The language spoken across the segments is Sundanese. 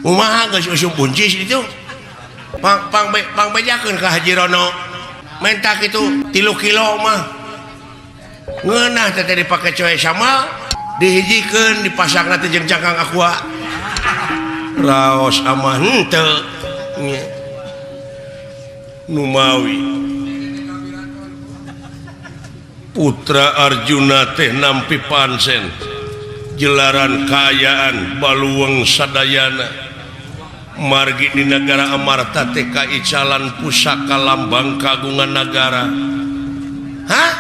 Umaha geus usum buncis itu. Pang bejakeun ka Haji Rono. Mentak itu 3 kilo mah. Ngeunah teh dipake coe sama dihijikeun dipasangna teh jeung cangkang aqua. Raos amah henteu. Numawi putra Arjuna teh nampi pansen jelaran kayaan baluweng sadayana margi di negara Amarta teh kaicalan pusaka lambang kagungan negara. Hah?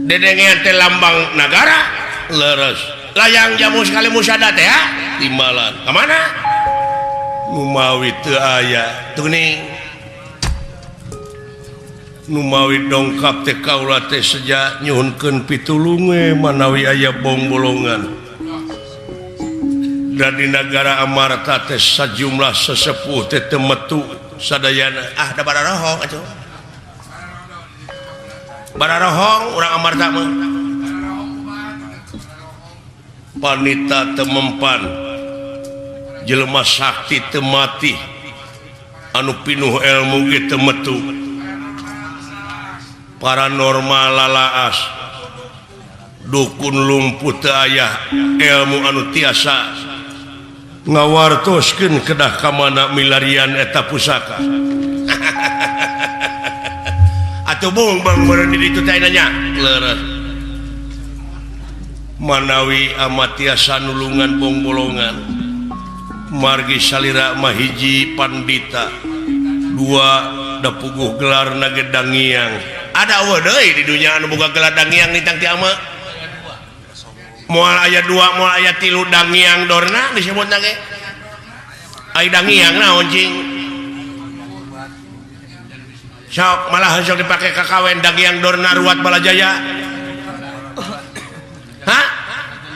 Dedengean teh lambang negara leres layang jamu sekali musada teh ya timbalan kemana? Numawi teu aya tuning Numawi dongkap teh kaula teh seja nyuhunkeun pitulung manawi aya bong bolongan dan di negara Amarta teh sajumlah sesepuh teh teu metu sadayana da bararohong atuh bararohong urang Amarta mah panita teu mempan jelema sakti teu mati anu pinuh ilmu ge teu metu paranormal lalaas dukun lumpuh teu aya ilmu anu tiasa ngawartoskeun kedah ka mana milarian eta pusaka. Atuh bung bang beurang di ditu teh nanya leres manawi amat tiasa nulungan bong bolongan margi salira mahiji pandita 2 da puguh gelar nage dangiang ada deui di dunia anu boga gelar dangiang nitang ti ama moal aya 2 moal aya 3 dangiang dorna disebut nage ai dangiang naon cing sok malah sok dipake kakawen dangiang dorna ruat balajaya. Hah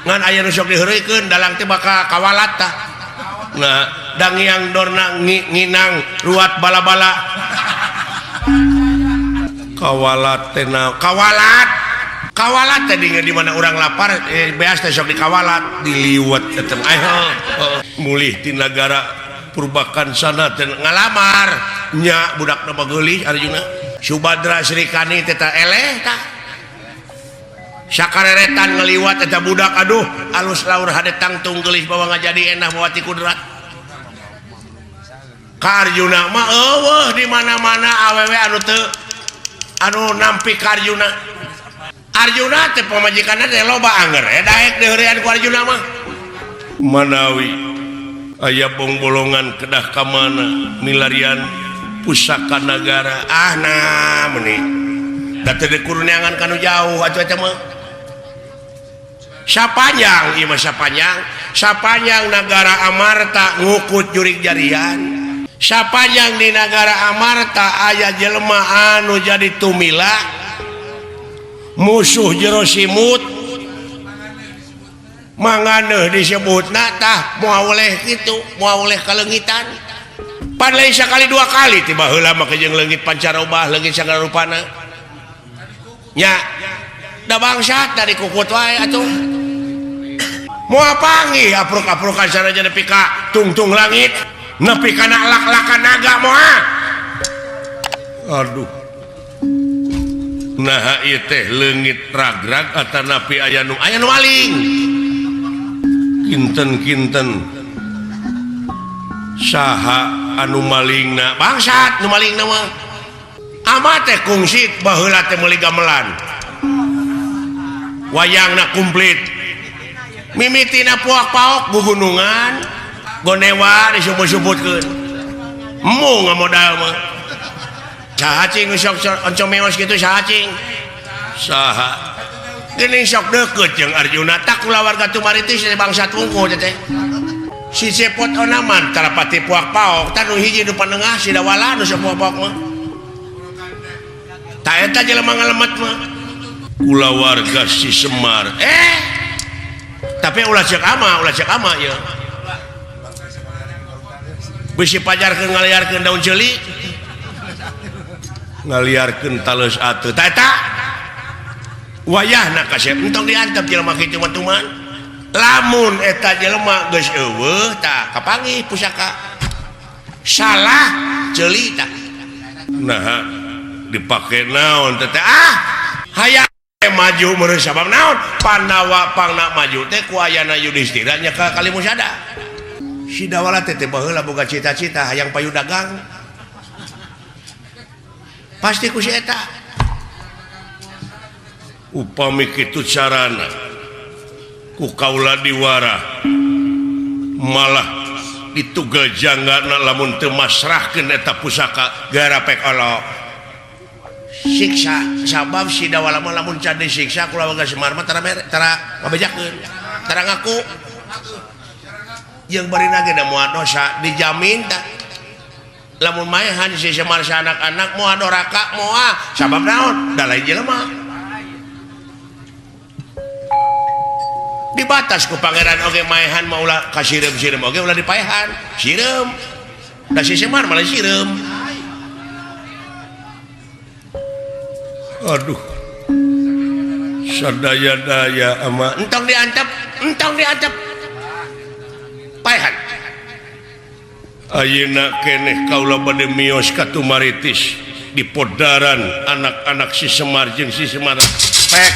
ngan aya nu sok diheureukeun dalang teh bakal kawalat tah. Nah, dangiang dorna nginang ruat bala-bala kawalat teh kawalat teh di mana orang lapar beas teh sok dikawalat diliwet teh mulih ti negara purbakan sana teh ngalamar nya budakna bageulih Arjuna Subadra Srikani teh ta eleh tah sakareretan ngeliwat eta budak aduh alus laur hadetang tunggelis bawa ngajadi endah bawa ti kudrat ka Arjuna mah eueuh di mana-mana awewe anu teu anu nampi ka Arjuna. Arjuna teh pamajikanna teh loba anger daek diheurean ku Arjuna mah manawi aya bong bolongan kedah ka mana milarian pusaka negara nah meuni da teu dikurniangan kanu jauh atuh eta mah sapanjang ieu mah sapanjang negara Amarta ngukut jurig jarian sapanjang di negara Amarta aya jelema anu jadi tumila musuh jero simut manganeuh disebutna tah moal oleh kitu moal oleh kalengitan pan lain sakali 2 kali tiba heula mah jeung leungit pancarobah leungit sagala rupana nya da bangsat dari kukut wae atuh moal panggih apruk-aprukan sanajan nepi ka tungtung langit nepi kana lak-lakan naga moal aduh nah ieu teh leungit ragrag atanapi aya nu maling kinten-kinten saha anu malingna bangsat nu malingna mah ama teh kungsit baheula teh meuli gamelan wayangna komplit mimitina puak-paok gugunungan gonewa disebut-sebutkeun emu ngamodal mah saha cing sok oncom meos kitu saha cing saha geuning sok deukeut jeung Arjuna tak kulawarga tumaritis bangsat wungkul teh si cepot onaman tarapati puak-paok tanu hiji nu panengah si dawala nu sapuak-paok mah ta eta jelema ngalemet mah kulawarga si Semar tapi ulah cek ama ya bisi pajarkeun ngaliarkeun daun ceuli ngaliarkeun taleus atuh ta eta wayahna kasep entong diantep jelema kitu mah tuman lamun eta jelema geus eueuh tah kapanggih pusaka salah ceuli tah nah dipake naon teh hayang maju meureun sabab naon Pandawa pangna maju teh ku ayana Yudhistira nya ka kali musada si Dawala teh baheula boga cita-cita hayang payu dagang pasti ku si eta upami kitu carana ku kaula diwara malah ditugel janggana lamun teu masrahkeun eta pusaka gara pek Allah siksa sabab si Dawala mah lamun can disiksa kulawarga Semar mah tara ngabejakeun tara ngaku jeung barina ge da moal dosa dijamin tah lamun maehan si Semar si anak-anak moal doraka moal sabab naon da lain jelema dibatas ku pangeran oge maehan mah ulah kasireum-sireum oge ulah dipaehan sireum da si Semar malah sireum aduh sadaya-daya ama entong diantep paehan ayeuna keneh kaula bade mios ka Tumaritis di podaran anak-anak si Semar jeung si Semar pek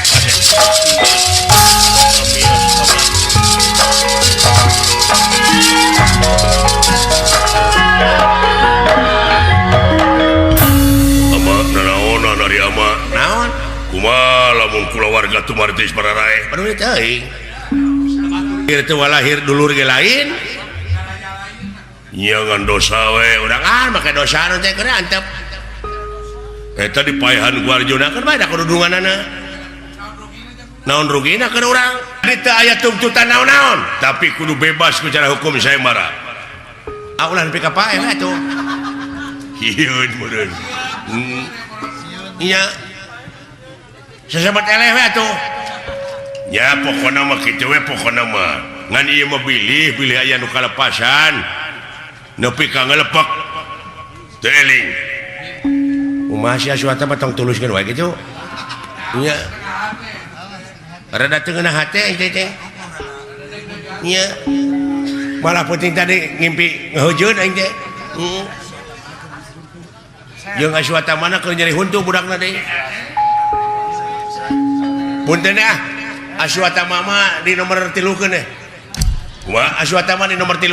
kumaha lamun kulawarga Tumaritis pararae aduh teuing ieu teh lahir dulur ge lain nya ngan dosa we urang make dosa nu teh keur antep eta dipaehan ku Arjuna keur bae da kududunganana naon rugina keur urang teu aya tuntutan naon-naon tapi kudu bebas ku cara hukum sayembara ulah nepi ka paeh atuh hieun meureun iya sesabat eleh we atuh ya pokona mah kitu we pokona mah ngan ieu mah bilih aya nu kalepasan nepi ka ngalepek teu eling kumaha sia suata mah tong tuluskeun wae kitu nya rada teu ngeunah hate teh nya malah penting tadi ngimpi ngahujeun aing teh jeung asuata mana keur nyeri huntu budakna deui punten Aswata mama di nomor 3 kumaha Aswata mah di nomor 3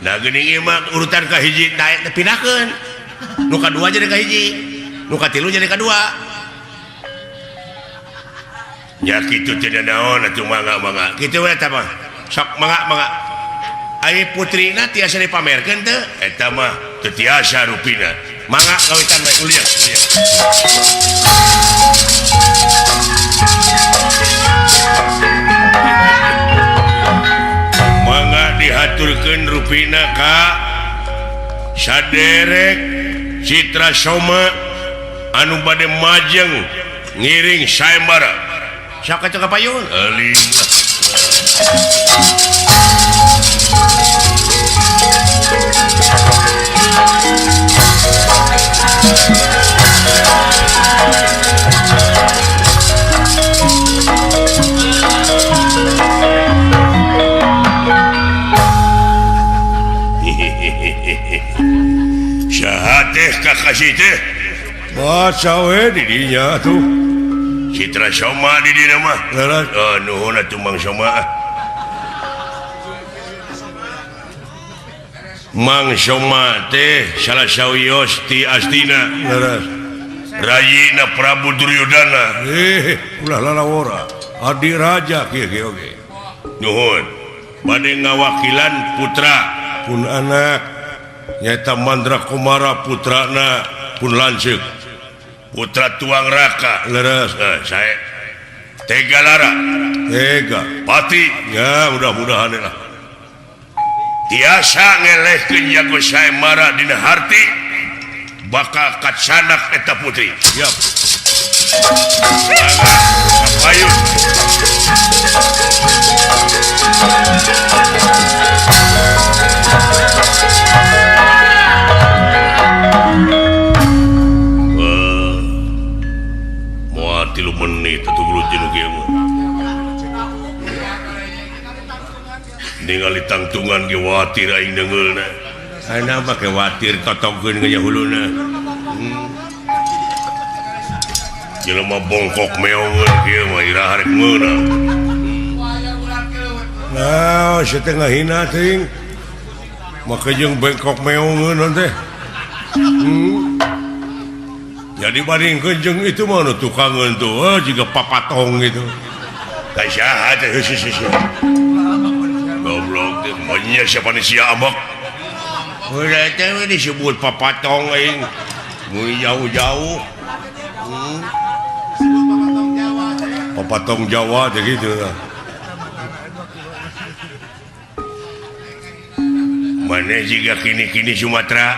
nah geuning ieu mah urutan ka hiji naik pindahkeun nu kadua jadi ka hiji nu katilu jadi kadua nya kitu teh naon atuh mangga kitu we eta mah sok mangga ai putrina tiasa dipamerkeun teu eta mah teu tiasa rupina mangga kawitan bae uliah mangga dihaturkeun rupina ka saderek Citra Soma anu bade majeng ngiring sayembara sakaca kapayun aling syahateh kakasih teh baca we di dinya tuh Citra Soma di dina mah nuhun atuh Mang Soma Mang Soma teh salah sawios ti Astina Rayina Prabu Duryodana ulah lalawora adi raja kieu oge nuhun bade ngawakilan putra pun anak nyata Mandra Komara putrana pun lanceuk putra Tuang Raka leres saya Tega Lara Tega Pati ya mudah-mudahan lah tiasa ngelehkeun jago sayembara dina harti bakal kacanak eta putri siap ayo moal 3 menit atuh gulujeun kieu mah jantungan gewatir aing dengeulna. Ayeuna mah kewatir totongkeun ge huluna. Jelema bongkok meongeun kieu mah iraha rek meunang. Nah, setengah hina ting. Maka jeung bengkok meongeun teh. Jadi bandingkeun jeung itu mah nu tukangeun tuh, jiga papatong gitu. Kasaha teh heuh. Goblok teh manya siapa nih sia abak. Udah teh disebut papatong aing. Mun jauh-jauh. Papatong Jawa teh gitu lah. Mana jika kini-kini Sumatera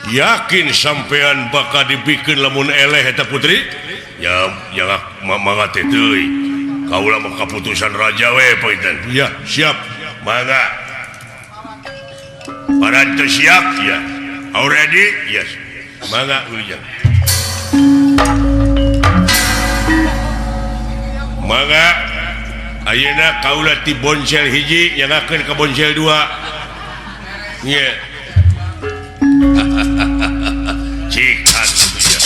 yakin sampean bakal dibikin lamun eleh eta putri ya jangan mangga teh teuy kaula mah kaputusan raja we pointen ya siap mangga parantos siap ya already yes mangga ujang mangga ayeuna kaula ti bonsel hiji nyangakeun ka bonsel 2 nya cikat ya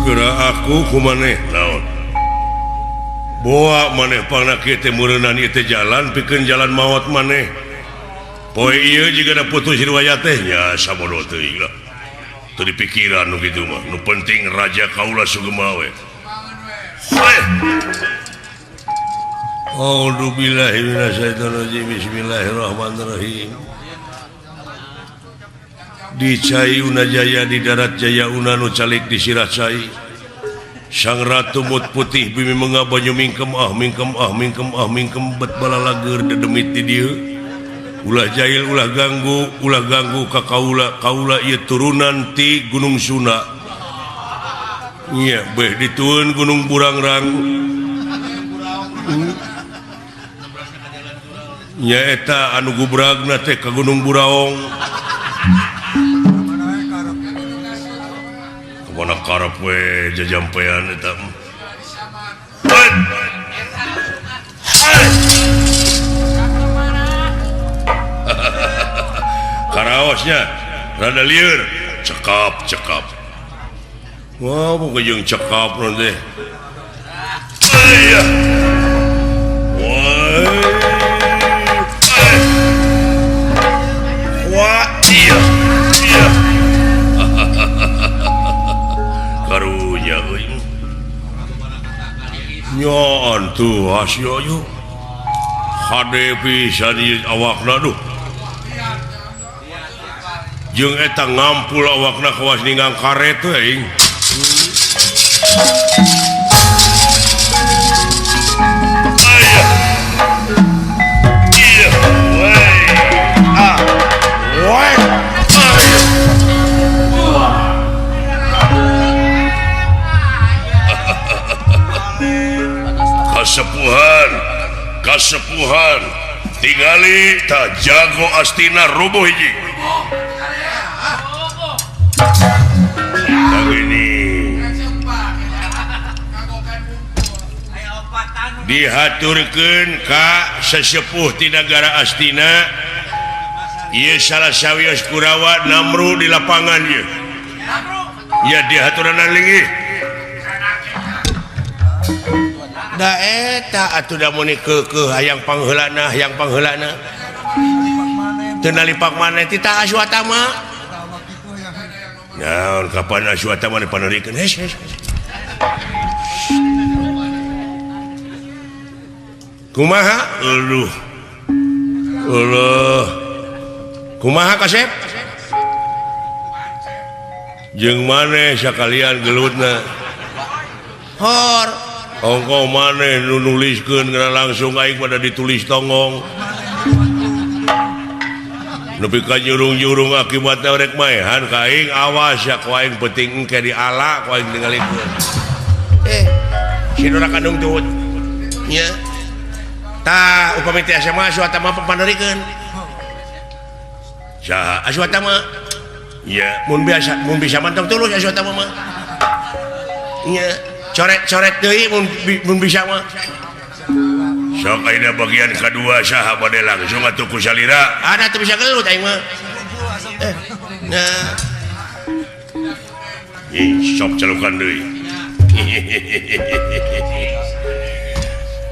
geura aku kumaneh naon boa maneh pangna kieu teh meureunana ieu teh jalan pikeun jalan maot maneh poe ieu jiga da putus riwayat teh nya sabodo teuing lah teu dipikiran nu kitu mah nu penting raja kaula sugema we A'udzubillahi minasyaitonirrajim bismillahirrahmanirrahim di Cayuna Jaya di darat Jaya Una nu calik di Siracai sang ratu mut putih bimi menga banyu mingkem bet balalager dedemit di dieu ulah jahil ulah ganggu ka kaula ieu turunan ti Gunung Suna nya beh ditueun Gunung Burangrang nya eta anu gubragna teh ka Gunung Buraong mana karep we jajampean eta karaosnya rada lieur cekap wah bukan jeung cekap non teh wah iya karunya euy nyon tuh asio yuk hade pisan ieu awakna duh jeung eta ngampul awakna kawas ninggang karet teh kasepuhan tingali tak jago astina rubuh hiji begini dihaturkeun ka sesepuh ti nagara Astina ieu salah sawios Kurawa Namru di lapangan ieu ya dihaturanna linggih da eta atuh da muni keukeuh hayang pangheulana teu nalipak maneh ti ta Aswatama naon kapan Aswatama dipaneurikeun kumaha eueuh kumaha Kasep jeung maneh sakalian gelutna hor ongko maneh nu nuliskeun ngana langsung aing pada ditulis tongong nepi ka nyurung-nyurung akibatna rek maehan ka aing awas ya ku aing penting engke diala ku aing tingalikeun si Dora kandung tuut nya upami teh sama Aswata mah papanderikeun. Saha Aswata mah? Ya, mun bisa mantong tulus Aswata mah. Nya, coret-coret deui mun bisa mah. Sok ayeuna bagian kadua saha bade langsung atuh ku salira. Ada teu bisa gelut aing mah. Nah. Sok celukan deui.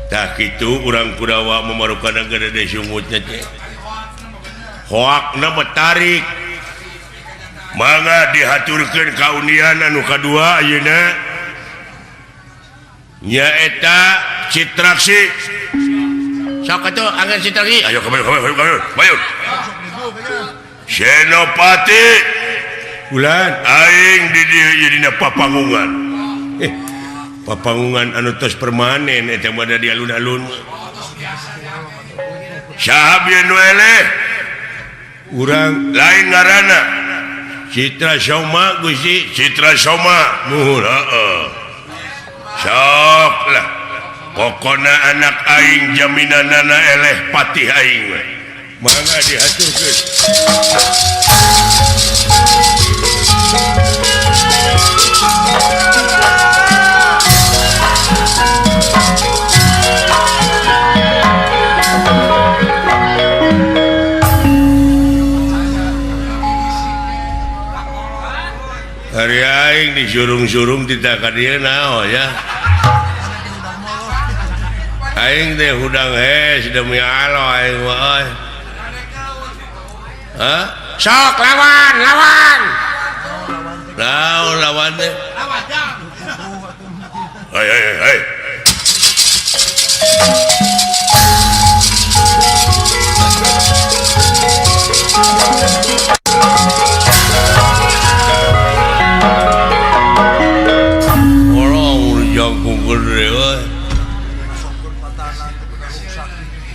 Tak kitu urang Kudawa memarukan gede sumutnya teh. Hoakna metarik. Mangga dihaturkeun kaunian anu kadua ayeuna. Nya eta Citraksi. Sok atuh angin Citraksi. Ayo bayur. Senopati. Bulan aing di dieu dina papangungan. Papangungan anu tos permanen eta mah di alun-alun. Saha bieu nu eleh? Urang lain ngaranna Citra Soma Gusti, Citra Soma. Nuhun heeh. Sok lah. Pokona anak aing jaminanana eleh patih aing. Mangga dihaturkeun. Hari aing disurung-surung tidak ka dieu naon ya. Aing teh hudang hes demi Allah aing mah euy. Hah? Sok lawan. Lawan teh. Hei.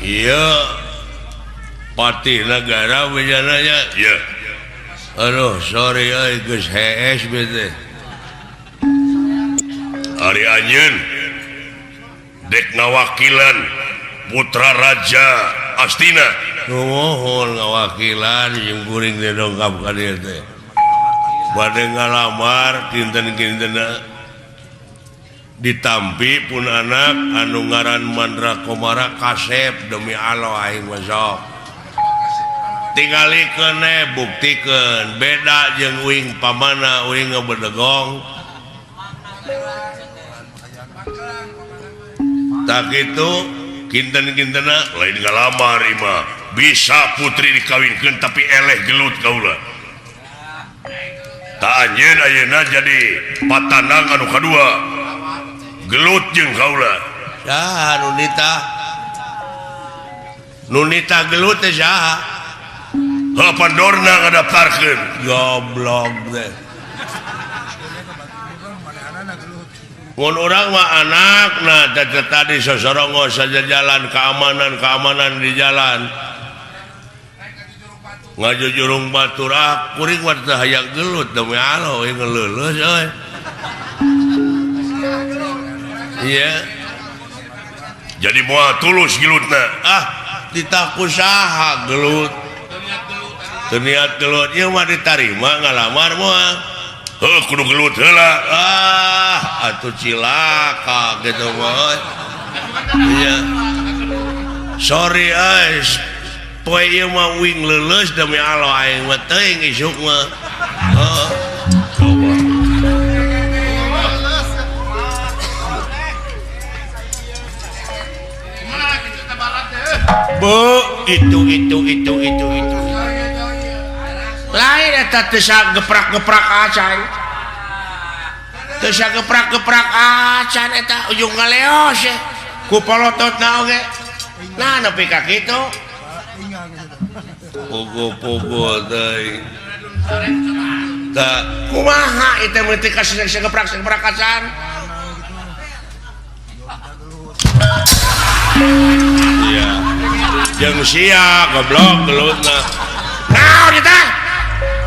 Iya patih negara bejananya ya. Aduh sorry geus hees bete ari anjeun dek ngawakilan putra raja Astina nuhun ngawakilan jeung kuring teh dongkap ka dieu teh bade ngalamar kinten-kintenna ditampi pun anak anu ngaran Mandra Komara Kasep demi Allah aing mah sok tingalikeun buktikeun beda jeung uing pamana uing ngebedegong tak kitu kinten-kintena lain ngalamar imah bisa putri dikawinkeun tapi eleh gelut kaula tak anjeun ayeuna jadi patanang anu kadua gelut jeung kaula. Saha Nunita gelut teh saha? Heuh pandorna ngadaftarkeun. Goblok teh. Mun urang mah anakna tadi sosorongos saja jalan keamanan di jalan. Ngajujurung batur kuring mah teu hayang gelut demi Allah we ngeleuleus euy. Iya. Jadi moal tulus gelutna. Ditaku saha gelut. Teu niat gelut ieu mah ditarima ngalamar moal. Heuh kudu gelut heula. Atuh cilaka gitu mah. Iya. Sorry poe ieu mah wing leuleus demi Allah aing mah teuing isuk mah. Itu lain eta teu sageprak-geprak acan eta ujung ngaleos ku polototna oge nah nepi ka kitu pogo-pogo teh tah kumaha eta mah teh kasih sageprak-geprak acan iya jeung sia goblok gelutna naon eta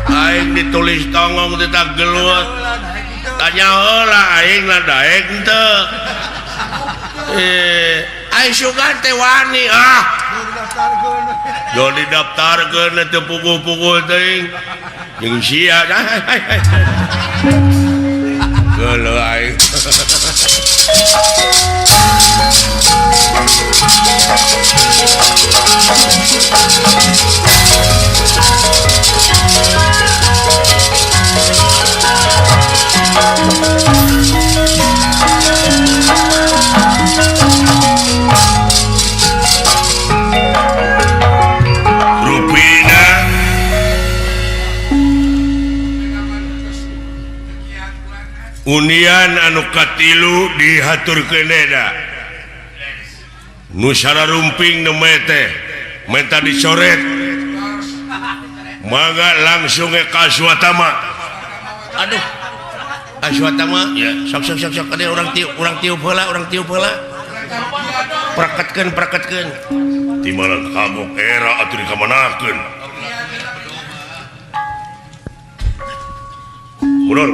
aing ditulis tongong teh gelut tanya heula aing na daek henteu sugan teh wani jadi daftarkeun teh pukul-pukul teuing jeung sia geuleuh aing Unian anu katilu dihaturkeun da nu sararumping teh menta dicoret mangga langsung ka Aswatama. Aduh Aswatama ya sok ada orang tiup heula prakatkeun di mana kamu era atuh dikamanakeun bener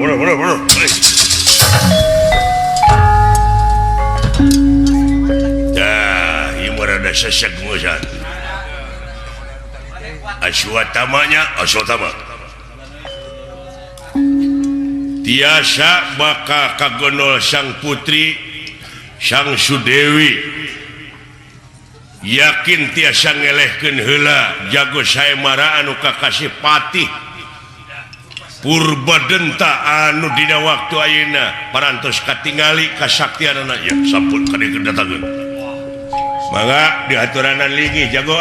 dah ieu rada sesek ngosan Aswatama tiasa bakal kagonol sang putri sang Sudewi yakin tiasa ngelehkeun heula jago saemara anu kakasih patih Purbadenta anu dina waktu ayeuna parantos katingali kasaktianana ya sampun kadeu datangeun mangga diaturanan linggih jago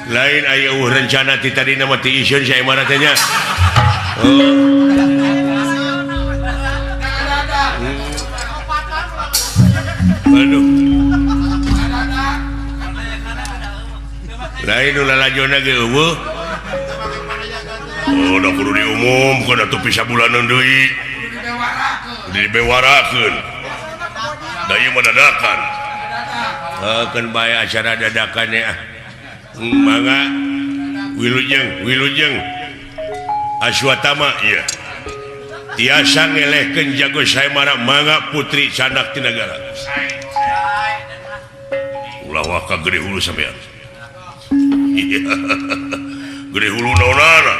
lain aya rencana ti tadina mah ti isieun saemara teh nya aduh lain ulah lajona ge eueuh udah kudu diumumkan atau pisah bulanan deui dibewarakeun da ieu mah dadakan keun bae acara dadakan ya mangga wilujeng Aswatama iya tiasa ngelehkeun jago saemara mangga putri canak ti nagara ulah waka gede hulu sampean gede hulu naonana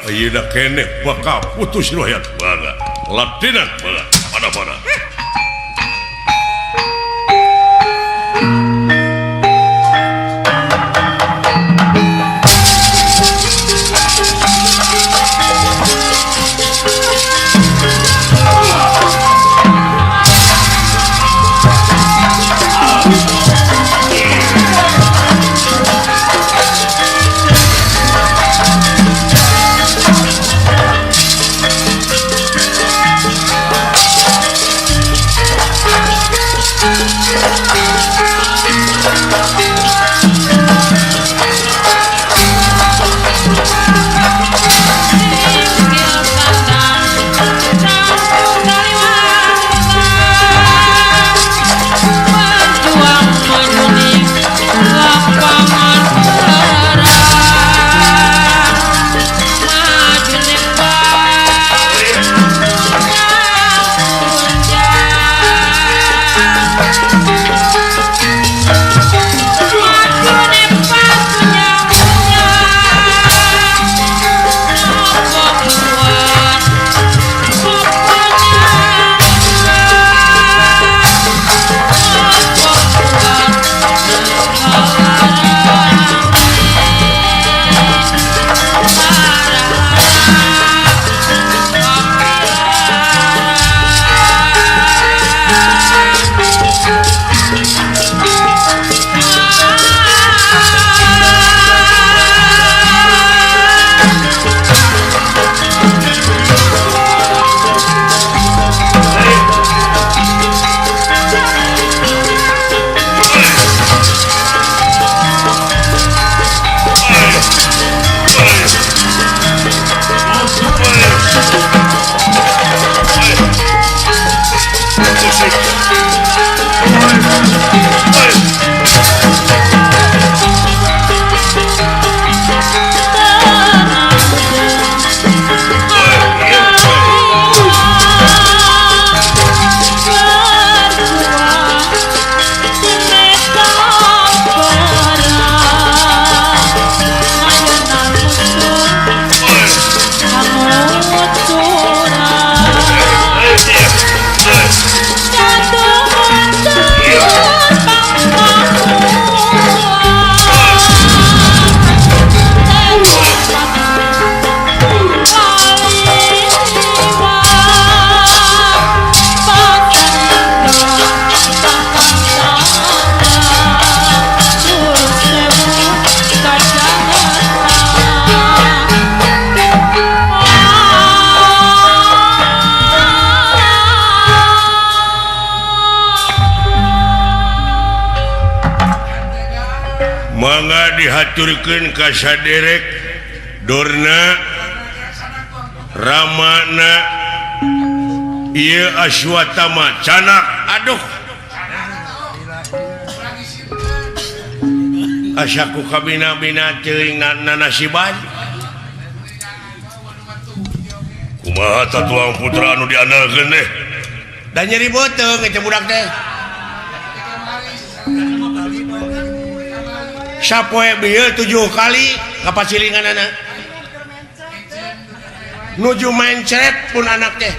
ayeuna keneh bakal putus riwayat bangga latinan bangga pada mangga dihaturkeun ka saderek Dorna Ramana ieu Aswatama Canak aduh asaku kabina-bina teuing nasiban kumaha tatuang putra anu diandalkeun teh da nyeri beuteung eta budak teh sapoe bieu 7 kali kapacilinganana nuju mencret pun anak teh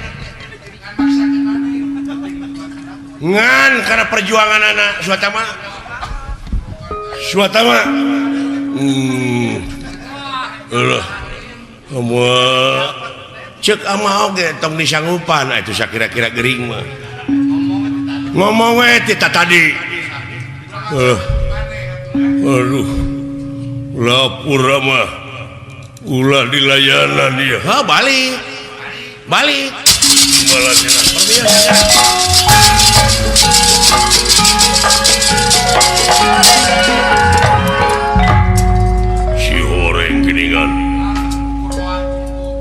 ngan karena perjuangan anak Swatama cek ama oge tong disanggupan itu sakira-kira gering mah ngomong we tita tadi aduh lapura mah ulah dilayanan dia balik balasina si horeng geningan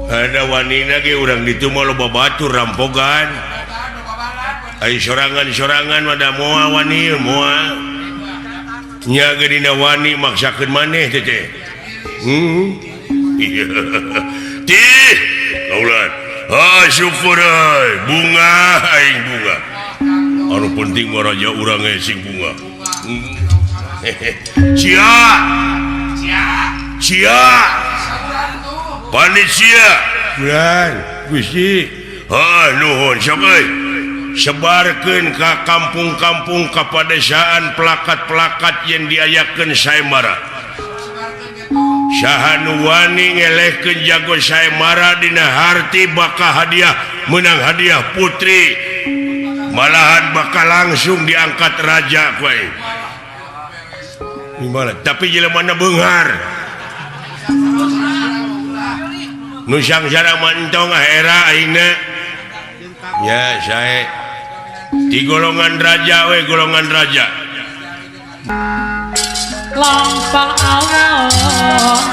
ada wanina ge urang ditu mah loba batur rampogan ai sorangan-sorangan mada moal wani moal nya ge dina wani maksakeun maneh teh iya tih kaulan syukur bunga aing bunga anu penting mah raja urang sing bunga cia panitia bulan Gusti nuhun sok euy sebarkeun ka kampung-kampung ka padesaan plakat-plakat yang diayakeun saemara sahanu wani ngelehkeun jago saemara dina harti bakal hadiah menang hadiah putri malahan bakal langsung diangkat raja kowe gimana tapi jelemana beunghar nu sangsara mantong ahera aingna ya sae di golongan raja we golongan raja lampah awon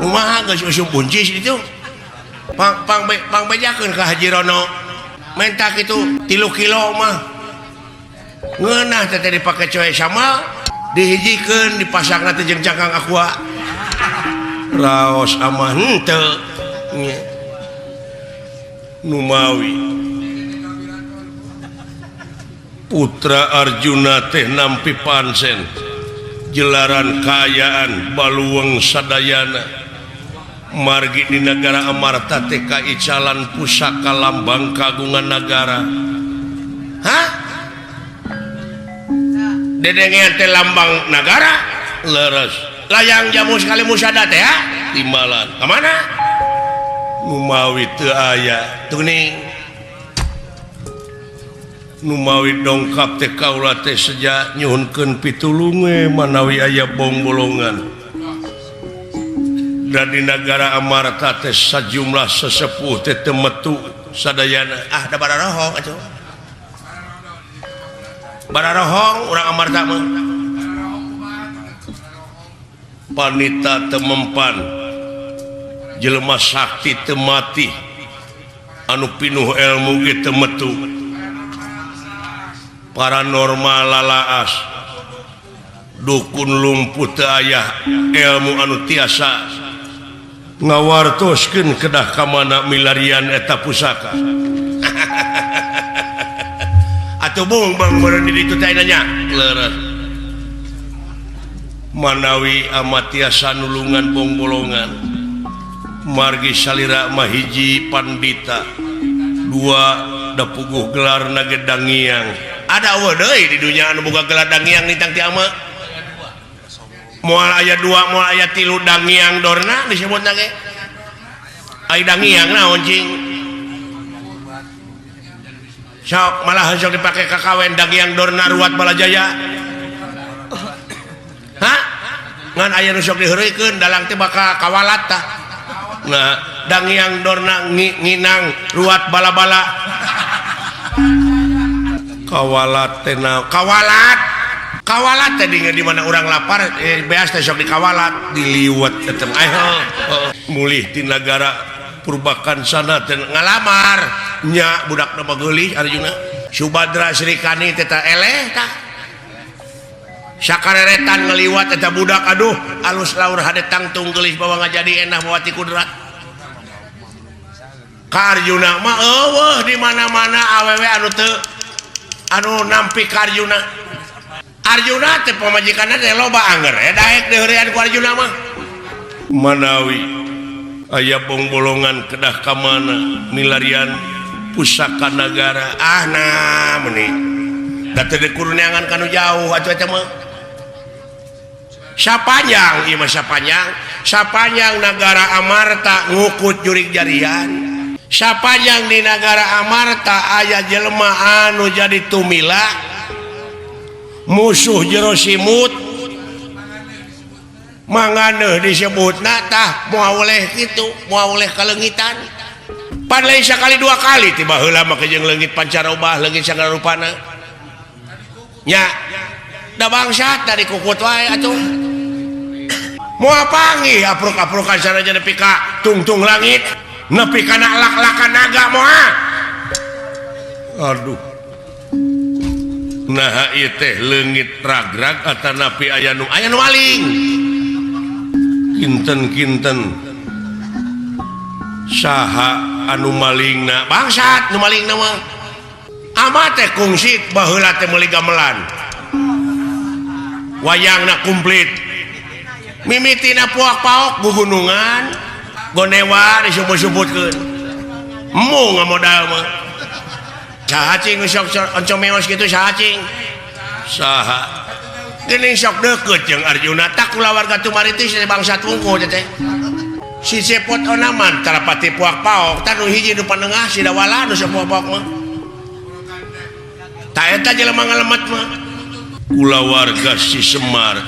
kumaha geus usum buncis itu pang bejakeun ka Haji Rono menta kitu 3 kilo mah ngeunah teh dipake coe sama dihijikeun dipasangna teh jeung cangkang aqua raos amah henteu Numawi putra Arjuna teh nampi pansen jelaran kayaan baluweng sadayana margi di negara Amarta teh kaicalan pusaka lambang kagungan negara dedengean teh lambang negara leres layang jamu sekali musada teh timbalan kemana Numawi teu aya tuning Numawi dongkap teh kaula teh seja nyuhunkeun pitulung manawi aya bongbolongan dan di negara Amarta teh sajumlah sesepuh teh teu metu sadayana da bararohong atuh bararohong urang Amarta mah panita teu mempan jelema sakti teu mati anu pinuh ilmu ge teu metu paranormal lalaas dukun lumpuh teu aya ilmu anu tiasa ngawartoskeun kedah ka mana milarian eta pusaka atuh bung bang meureun di ditu teh nanya leres manawi amat tiasa nulungan bongbolongan margi salira mahiji pandita 2 da puguh gelar nagedangiang ada eueuh deui di dunya anu boga gelar dangiang nitang ti ama moal aya 2 moal aya 3 dangiang dorna disebutna ge ai dangiang naon cing sok malah sok dipake kakawen dangiang dorna ruat balajaya ngan aya nu sok diheureuykeun dalang teh bakal kawalat tah nah dangiang dorna nginang ruat bala-bala kawalat tadi di mana orang lapar beas teh sok dikawalat diliwat tetep mulih di negara purbakan sana dan ngalamar nya budak nama geulih Arjuna Subadra Srikani teta eleh tah sakareretan ngeliwat eta budak aduh alus laur hadetang tunggelis bawa ngajadi endah bawati kudrat ka Arjuna mah eueuh di mana-mana awewe anu nampi ka Arjuna teh pamajikanna teh loba anger daek deurian ku Arjuna mah manawi aya bolongan kedah ka mana milarian pusaka nagara nah meuni da teu dikuruneangan kanu jauh atuh eta mah sapanjang ieu mah sapanjang nagara Amarta ngukut jurig jarian sapanjang di nagara Amarta aya jelema anu jadi tumila musuh jero simut mangane disebutna tah moal oleh kitu moal oleh kalengitan pan lain sakali dua kali tiba heula make jeung leungit pancarobah leungit sagala rupana nya da bangsat dari kukut wae atuh moal panggih aprok-aprokan sanajan nepi ka tungtung langit nepi kana lak-lakan naga moal aduh nah ieu teh leungit ragrag atanapi aya nu maling kinten-kinten saha anu malingna bangsat nu malingna mah ama teh kungsit baheula teh meuli gamelan wayangna komplit mimitina puak-paok gugunungan gonewa disebut-sebutkeun emu ngamodal mah cacing sok oncom meos gitu cacing saha geuning sok deukeut jeung Arjuna tak kula warga Tumaritis bangsa Tungku teh si cepot onaman tarapati puak paok tanu hiji nu panengah si dawala nu sapoak mah ta eta jelema ngalemet mah kula warga si Semar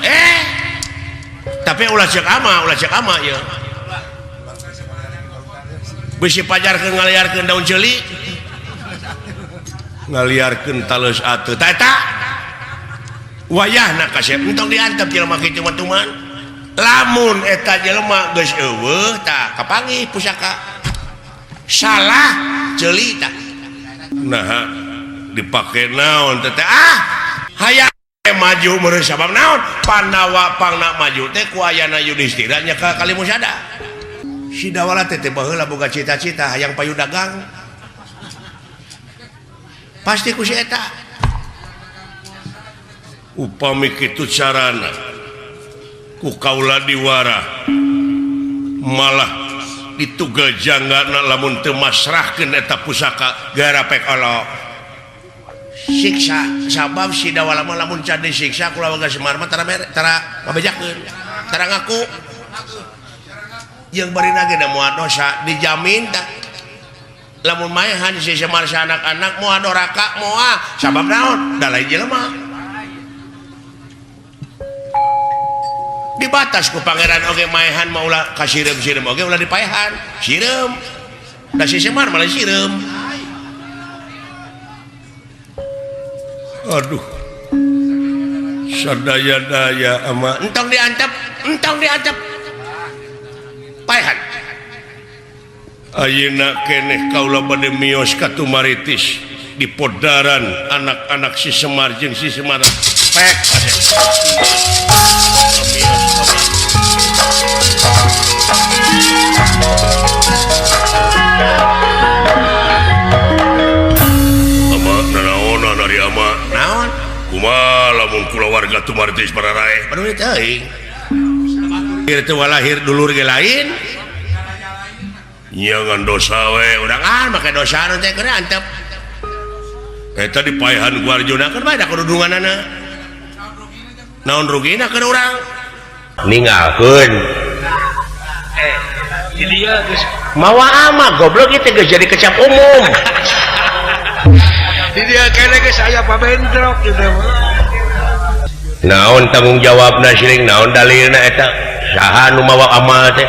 tapi ulah cek ama ya bisi pajarkeun ngaliarkeun daun ceuli ngaliarkeun tales atuh ta eta wayahna kasep entong diantep jelema kitu mah tuman lamun eta jelema geus eueuh tah kapanggih pusaka salah ceuli tah nah dipake naon teh hayang maju meureun sabab naon Pandawa pangna maju teh ku ayana Yudhistira nya ka Kalimusada si dawala teh baheula boga cita-cita hayang payu dagang pasti ku si eta upami kitu carana ku kaula diwara malah ditugal janggana lamun teu masrahkeun eta pusaka gara pek Allah siksa sabab si dawala mah lamun can disiksa kula warga Semar mah tara ngabejakeun tara ngaku jeung barina ge da moal dosa dijamin tah lamun maehan si Semar si anak-anak moal doraka moal sabab naon da lain jelema dibatas ku pangeran oge maehan mah ulah ka sireum-sireum oge ulah dipaehan sireum da si Semar malah sireum aduh sadaya-daya ama entong diantep paehan ayeuna keneh kaula bade miyos ka Tumaritis di podaran anak-anak si Semar jeung si Semar pek ama nanaonan ari ama naon kumaha lamun kula warga Tumaritis pararae aduh teuing ieu teh walahir dulur ge lain nyangan dosa we urang make dosa teh keur antep eta dipaehan ku Arjuna keur bae da kududunganana naon rugina keur urang ninggalkeun di dieu geus mawa ama goblok ieu teh geus jadi kecap umum di dieu keneh geus aya pabendrok kitu naon tanggung jawabna siling naon dalilna eta saha nu mawa amal teh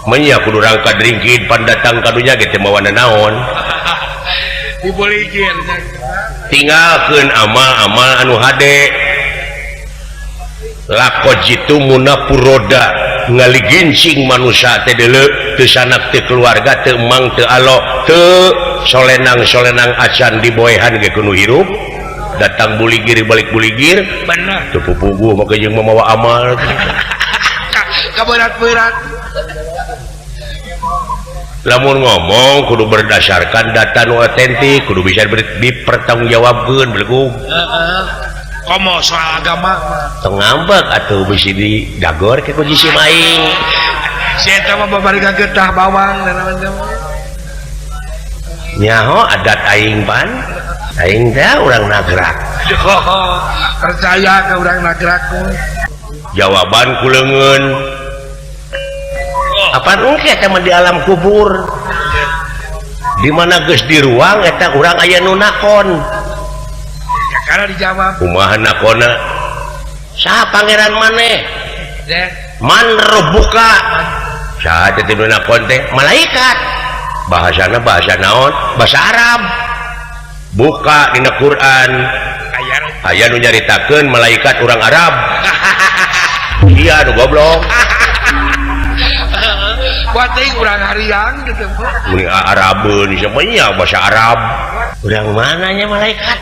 menya kudu rangka dringkin pan datang kadunya ge teu mawana naon diboligir tinggalkeun amal-amal anu hade lakojitu munapuroda ngaligincing manusia teh deuleu teu sanak teu keluarga teu emang teu alo teu solenang-solenang acan diboehan ge kudu hirup datang buligir balik buligir bener teu pupuguh make jeung mamawa amal kaberat-berat lamun ngomong kudu berdasarkan data nu otentik kudu bisa dipertanggungjawabkeun belegu komo soal agama tong ngambek atuh bisi didagor ke ku jisi maing si eta mah babariga getah bawang dan macam nyaho adat aing pan aing teh urang nagrak percaya ke urang nagrak jawaban kuleungeun apaan engke eta mah di alam kubur di mana geus di ruang eta urang aya nu nakon karena dijawab kumaha nakonna saha pangeran maneh deh man rabbuka saha teh nu nakon teh malaikat bahasana bahasa naon bahasa Arab buka dina Quran aya nu nyaritakeun malaikat urang Arab iya nu goblok buat teh urang hariang gitu muni Arabeun semuanya bahasa Arab urang mananya malaikat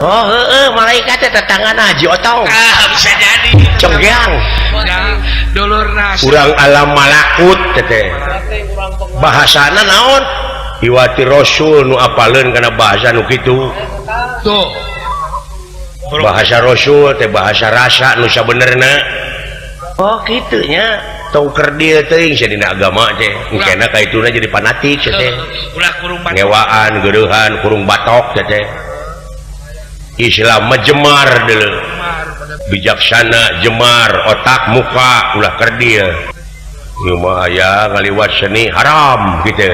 oh heueuh malaikat teh tetanggan Haji Otong bisa jadi conggeang ya dulurna urang alam malakut teh bahasana naon iwati rasul nu apaleun kana bahasa nu kitu tuh bahasa rasul teh bahasa rasa nu sabenerna oh kitu nya tong keur dieu teuing sadina agama teh engkena kaituna jadi fanatik teh ulah kurung batok ngewaan geueuhan kurung batok teh Islam mah jemar deuleu bijaksana jemar otak muka ulah keur dieu ieu mah aya ngaliwat seni haram kitu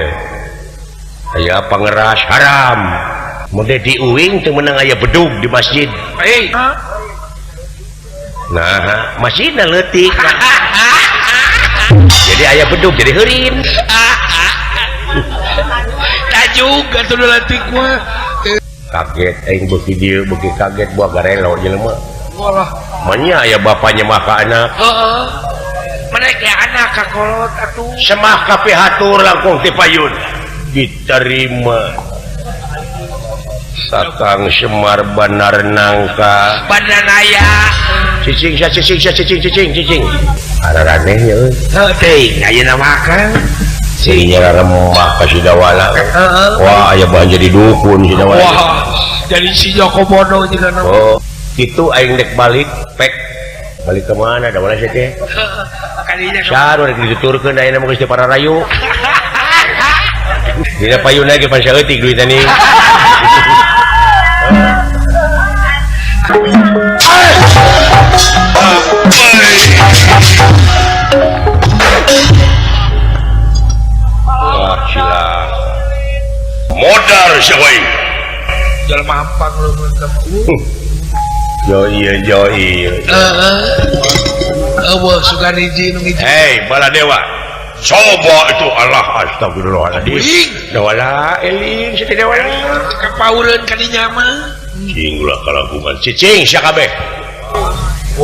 aya pangeras haram mode di uing teu meunang aya bedug di masjid nah masjidna leutik jadi ayah bedug jadi heurin tak juga tuh leutik mah kaget aing beuki dieu beuki kaget buah garelo jelema walah manya aya bapanya mah ka anak heeh mereka anak ka kolot atuh semah kape hatur langkung ti payun diterima Sakang Semar Banar Nangka Bandanaya cicing araraneh ya teh ayeuna makan sehingga remah kasih dawala wah aya bahan jadi dukun si dawala wah jadi si Joko Bodo juga oh itu aing dek balik pek balik ke mana dawala sih teh kalinya saru rek dituturkeun ayeuna mah geus teu para rayu dina payun lagi pan saeutik duit tani modal syawai jelema ampang lu yo iya eueuh sugan hiji nu hiji hei baladewa coba itu Allah astagfirullahaladzim dawala eling si dawala kapaureun ka dinya mah cing ulah kalangkungan cicing sia kabeh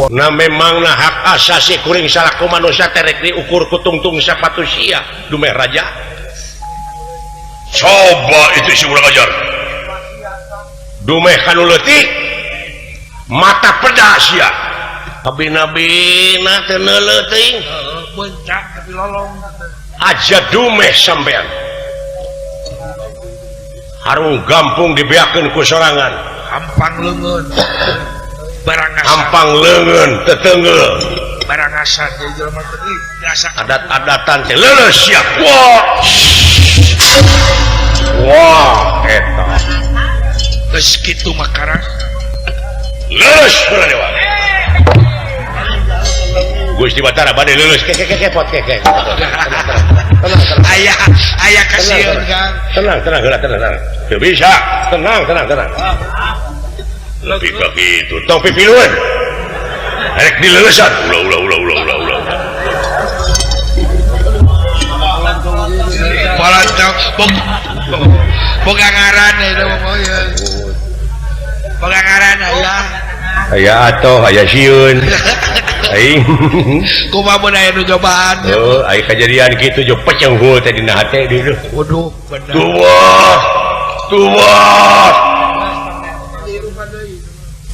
na memang na hak asasi kuring salaku manusia terek diukur ku tungtung sapatu sia dumeh raja coba itu si ulah ajar dumeh kanu leutik mata pedas ya abina-bina teu neuleuh teuing bencak tapi lolong aja dumeh sampean harung gampung dibeakeun ku sorangan ampang leungeun barang asal ampang leungeun teteungeul barang asal jadi jelema teh biasa adat-adatan teh leuleus sia wah eta geus kitu makara leuleus ulah dewa Gusti Batara bade leuleus ke pot ke ayah kasieun Kang tenang teu bisa tenang lebih ka kitu tong pipiluan rek dileulesan ulah boga ngaran itu pokoknya boga ngaran ya aya atoh aya sieun aing kumaha mun aya nu cobaan aya kejadian kitu jo peceng hul teh dina hate dieu waduh bener tuwa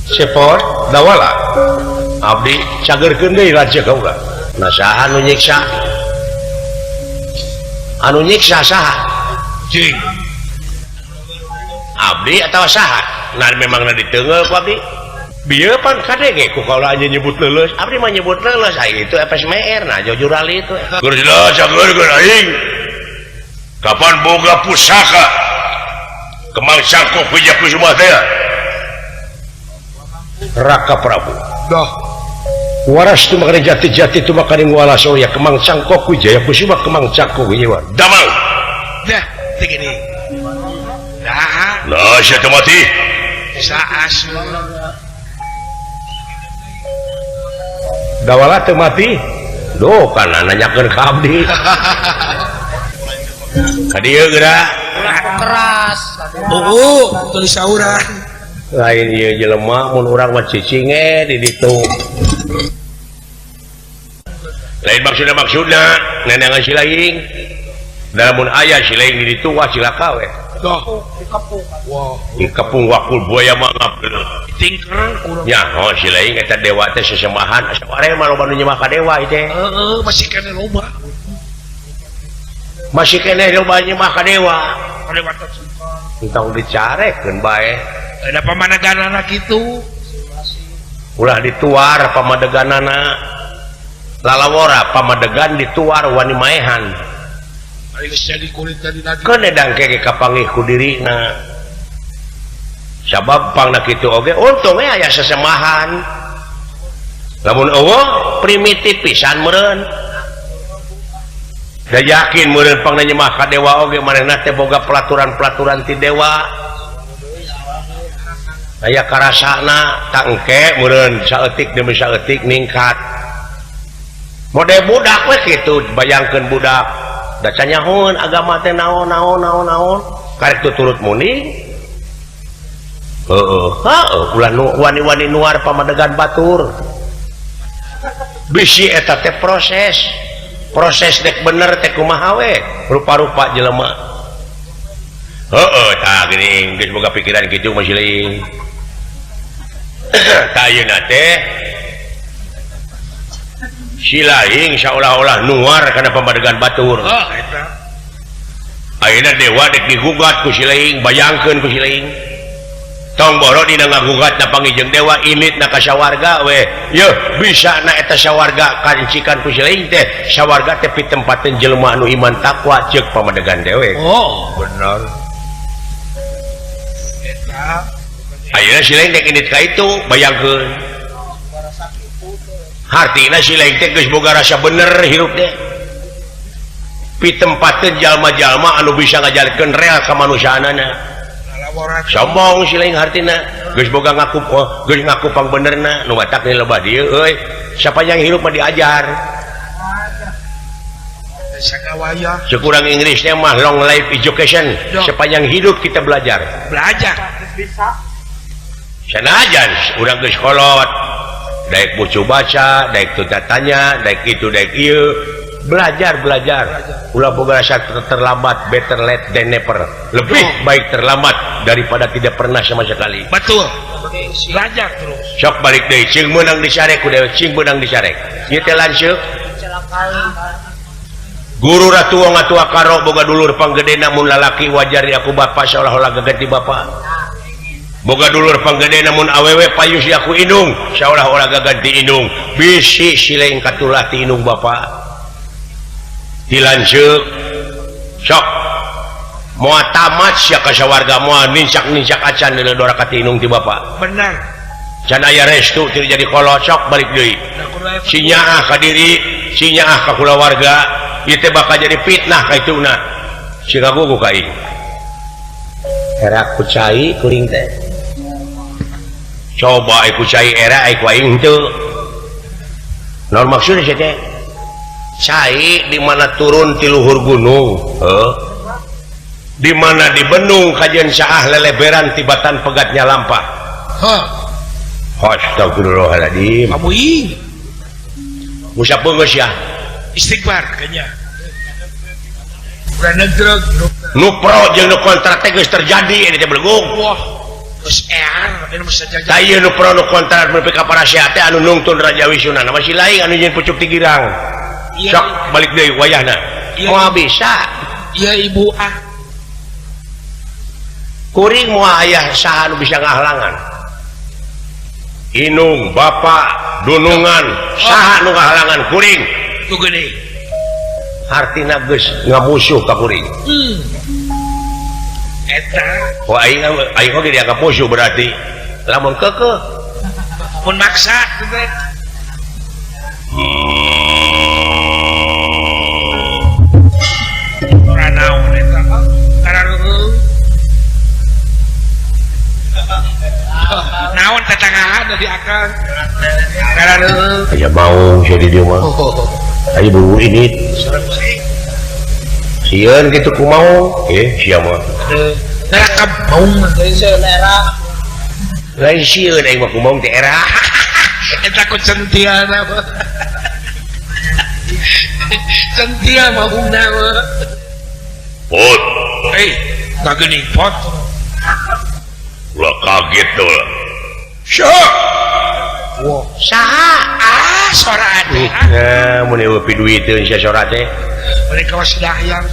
sepot dawala abdi cagerkeun deui lanceuk kaula nah saha anu nyiksa saha cing abdi atawa saha nah memang na diteungel ku abdi bieu pan kadenge ku kaula anya nyebut leuleus abdi mah nyebut leuleus ai itu FSMR nah jujur ali itu geus cagerkeun aing kapan boga pusaka kemang cangkok Wijakusuma teh Raka Prabu dah waras tu makanya jati-jati tu makanya wala soya kemang cangkok Wijaya Kusuma kemang cangkok Wijaya damang dah segini nah siapa mati saas dawala teu mati doh kana nanyakeun ka abdi ka dieu geura keras tulis sauran lain ieu jelema mun urang mah cicing di ditu lain maksudna nenengan silaing dalam mun aya silaing di ditu wah cilaka we di kepung wakul buaya mah ngapkeun tingker nya silaing eta dewa teh sesemahan asaware mah loba nu nyemah ka dewa ieu teh masih kene loba nyemah ka dewa entong dicarekeun bae ada pamaneganana kitu ulah dituar pamadeganana lalawora pamadegan dituar wani maehan geus jadi kulit tadi nadi keun edang kege kapanggih ku dirina sabab pangna kitu oge untung aya sesemahan lamun eueuh primitif pisan meureun da yakin meureun pangna nyemah ka dewa oge manehna teh boga pelaturan-pelaturan ti dewa aya karasana tangke meureun saeutik demi saeutik ningkat model budak we kitu bayangkeun budak da canyahun agama teh naon karek tuturut muni ulah wani-wani nuar pamadegan batur bisi eta teh proses dek bener teh kumaha we rupa-rupa jelema tah geuning geus boga pikiran kitu mah siling tayuna teh silaing seolah-olah nuar karena pamadegan batur ayeuna dewa dek digugat ku silaing bayangkeun ku silaing tong boro dina ngagugat na pangijeung dewa imit na ka sawarga we yeuh bisa na eta sawarga kancikan ku silaing teh sawarga teh pitempateun jelema anu iman takwa ceuk pamadegan dewe bener ayeuna silaing dek indit ka itu bayangkeun hartina silaing teh geus boga rasa bener hirup teh pitempateun jalma-jalma anu bisa ngajalikeun real ka manusiaanana sombong silaing hartina geus boga ngaku pang benerna nu batak ni lebah dieu euy sapanjang hirup mah diajar sagawaya sekurang Inggrisnya mah long life education sepanjang hidup kita belajar sanajan urang geus kolot daek bucu baca daek tuta tanya daek itu daek ieu belajar ulah boga rasa terlambat better late than never lebih baik terlambat daripada tidak pernah sama sekali betul belajar terus sok balik deui cing meunang disarek ku dewe cing meunang disarek ieu teh lanceuk guru ratua ngatua karo boga dulur panggedena mun lalaki wajar aku bapa seolah-olah gaganti bapa boga dulur panggede namun awewe payus aku indung seolah-olah gaganti indung bisi silaing katulah ti indung bapa dilanceuk sok moal tamat sia ka sawarga moal nincak acan di dora ka ti indung ti bapa benar can aya restu teu jadi kolot sok balik deui sinyaah ka diri sinyaah ka kulawarga ieu teh bakal jadi fitnah ka ituna sing ngagugu ka ieu era ku cai kuring teh coba aku cai era aku aing teu naon maksudna sia teh cai di mana turun ti luhur gunung di mana di Benung kajian Syaah leleberan tibatan pegatnya lampah. Astagfirullahaladzim. Musab beungeus ya. Istighfar kayaknya. Nu pro jeung nu kontra teh geus terjadi ini teh belgung. Wah. Terus ini mah saja. Da ieu nu pro nu kontra nepi ka para sia teh anu nungtun Raja Wisuna masih lain anu jeung pucuk ti girang. Sok balik deui wayahna. Moal bisa. Iya Ibu Kuring moal aya saha nu bisa ngahalangan. Inung bapak dunungan saha nu ngahalangan kuring. Tu gede. Artina geus ngamusuh ka kuring. Eta. Wah aing oge dianggap musuh berarti lamun keukeuh. Mun maksa teh. Ora naon eta. Karareuh. Naon tetangahan dari akal. Karareuh. Aya mau jadi dia mah. Ayo buru ini sieun kitu kumaha sia mah nerakab maung teh selera lain sieun aing mah kumaha teh era eta ku centiana centia maungna pot kagening pot ulah kaget tuh syok wow saha sora teh mun eueuh duit teh sia sora teh mereka masih dahyang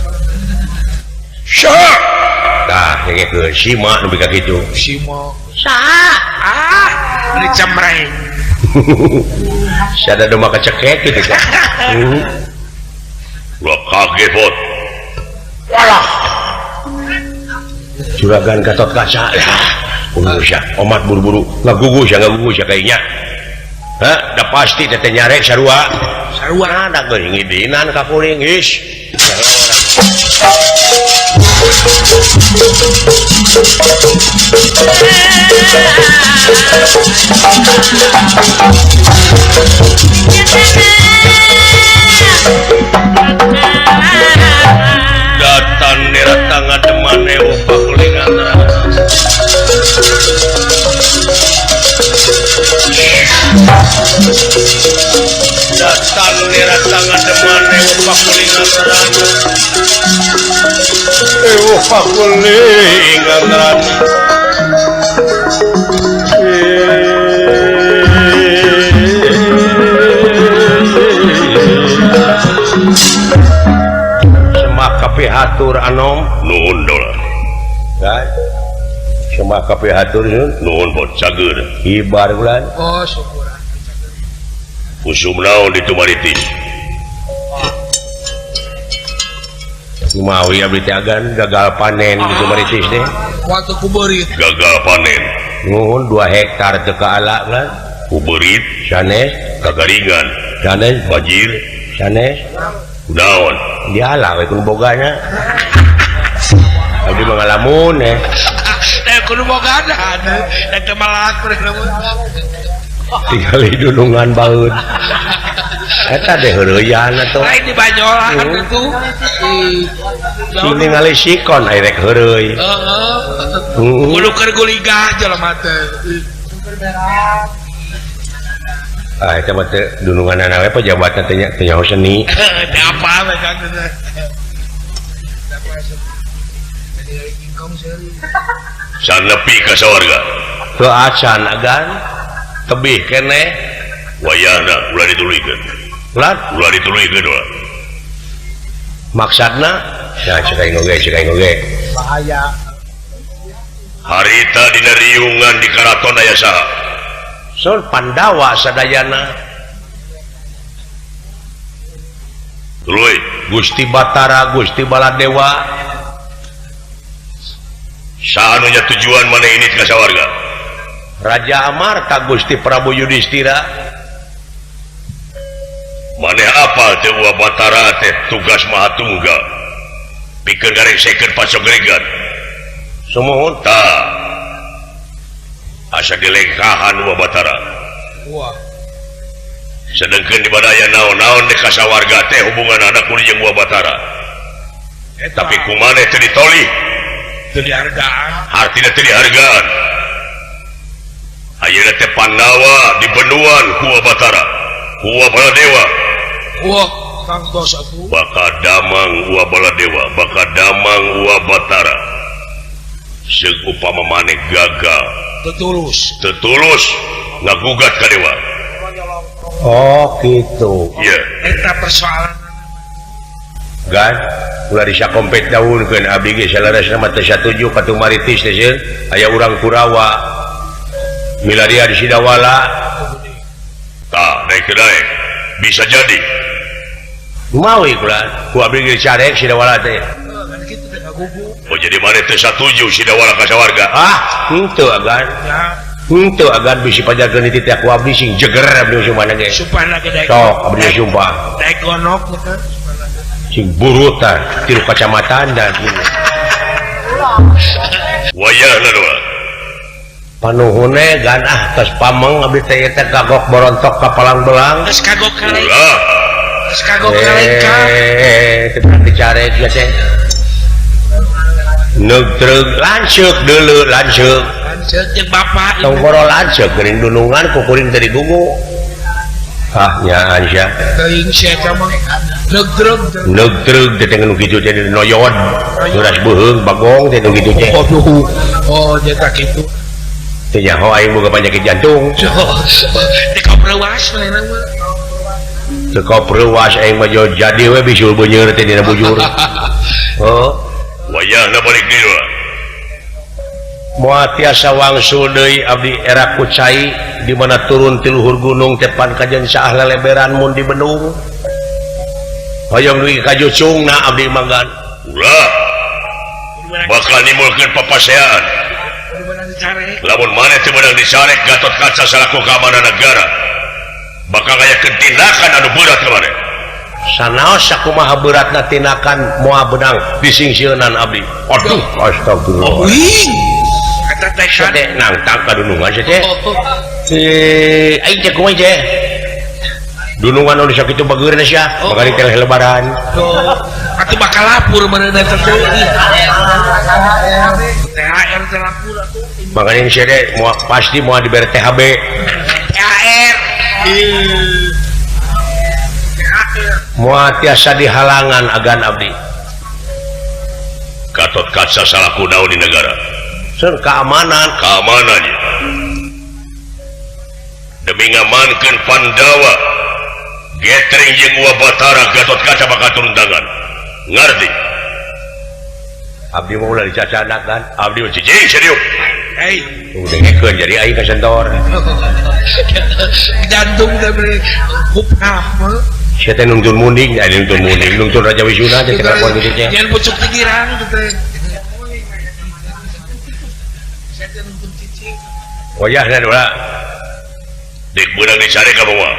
syok tah ngekeun sima nu bika kitu sima saha beli camreng sada domba keceket gitu kan ulah kaget pot walah juragan Gatot Kaca ya omat buru-buru ngagugus ya kayaknya dah pasti teteh nyarek sarua ada ngidinan ka kuring geus datang neratang ngademane upah kulingan datang neratang ngademane upah kulingan upah kulingan semak hatur anom nuhun dolar kan semak hatur nuhun bot cager ibar bulan oh syukuran usum naon di Tumaritis kumawi abdi teh agan gagal panen di Tumaritis teh waktu kuberit gagal panen nuhun 2 hektar teu kaala kan kuberit sanes kagaringan sanes banjir sanes naon dialah we kun bogana abdi mangalamun kudu bogana eta malak tinggal dunungan baeud eta deh heureuyan atuh lain di Banyolan itu ningali sikon aya rek heureuy kudu keur guligah jelema teh eta mah teh dununganna we pejabatna teh nyaho seni teh apa we kan sanepi ka sawarga teu acan agan tebih keneh wayahna ulah dituluykeun ulah dituluykeun maksudna ya cekai ngoge bahaya harita dina riungan di karaton aya saha Sun Pandawa sadayana tuluy Gusti Batara Gusti Baladewa saha anu nya tujuan mana ini ka sawarga Raja Amarta Gusti Prabu Yudhistira maneh apal teh Batara teh tugas Mahatunggal pikeun garesekeun pasogregan sumuhun tah asa dilengkahan Batara wah sedengkeun di badaya naon-naon di kasawarga teh hubungan anak kuring jeung Batara tapi kumaneh teu ditolih itu dihargaan artinya teu dihargaan ayeuna teh Pandawa di Benduan ku Batara ku Baladewa wah kang tos aku Bakadamang wa Baladewa Bakadamang wa Batara seug upama maneh gagal tetulus ngagugat ka dewa oh gitu iya eta persoalan kan ulah disakompet daunkeun abdi ge salarasna mah teu satuju katu maritis teh sieun aya urang Kurawa milaria di Sidawala tah naik bisa jadi mau iklan ku abdi ge carek Sidawala teh kan kitu teh ngagugu oh jadi maneh teu satuju Sidawala ka sawarga henteu agan ya henteu agan bisi pajakeun ti teh ku abdi sing jeger abdi sumana ge supaya ge daek sok abdi sumpah daek gonok kan sing burutan tilu kacamatan dan wayahna doa panuhune gan tos pameng abdi teh eta kagok borontok ka palang belang geus kagok kali ulah geus kagok kali ka tetap dicarek ya teh neutreug lanceuk deuleu lanceuk lanceuk jeung bapak tong boro lanceuk geuning dunungan ku kuring teh digugu nyaan sia teuing sia eta mah neutreug teh nu kitu teh noyod uras beuheung bagong teh nu kitu teh oh nyata kitu teh nyaho aing boga penyakit jantung teh kaprewas lainna mah teu kapreuwas aing mah jadi we bisul beunyeur teh dina bujur wayahna balik deui moal tiasa wangsul deui abdi era kucai di mana turun ti luhur gunung tepan kajen saah leleberan mun di Bendung hoyong dugi ka Jucungna abdi manggan ulah bakal nimulkeun papaseaan lamun maneh teu meunang dicarek Gatotkaca salaku keamanan negara bakal ngayakeun tindakan anu berat ka maneh sanaos sakumaha beratna tindakan moal benang disingsieunan abdi aduh astagfirullah eta teh kan teh nangtang ka dunungan teh aing teh kumaha teh dunungan nu sakitu bageureun sia bakal teh lebaran atuh bakal lapur meunang teh THR teh lapur atuh makanya sia teh pasti moal dibere THB THR moal tiasa dihalangan agan abdi Gatotkaca salaku naon di negara sun keamanannya demi ngamankeun Pandawa Getring jeung Uwa Batara Gatotkaca bakal turun tangan ngarti abdi mau ulah dicacadak kan abdi mah cicing serius hei udah ngekeun jadi aing kasentor jantung teh beli hupnam sia teh nungtun munding nungtun Raja Wisuna teh kelakuan kitu teh jangan pucuk tigirang teh wayahna dua dik beunang dicari ka bawa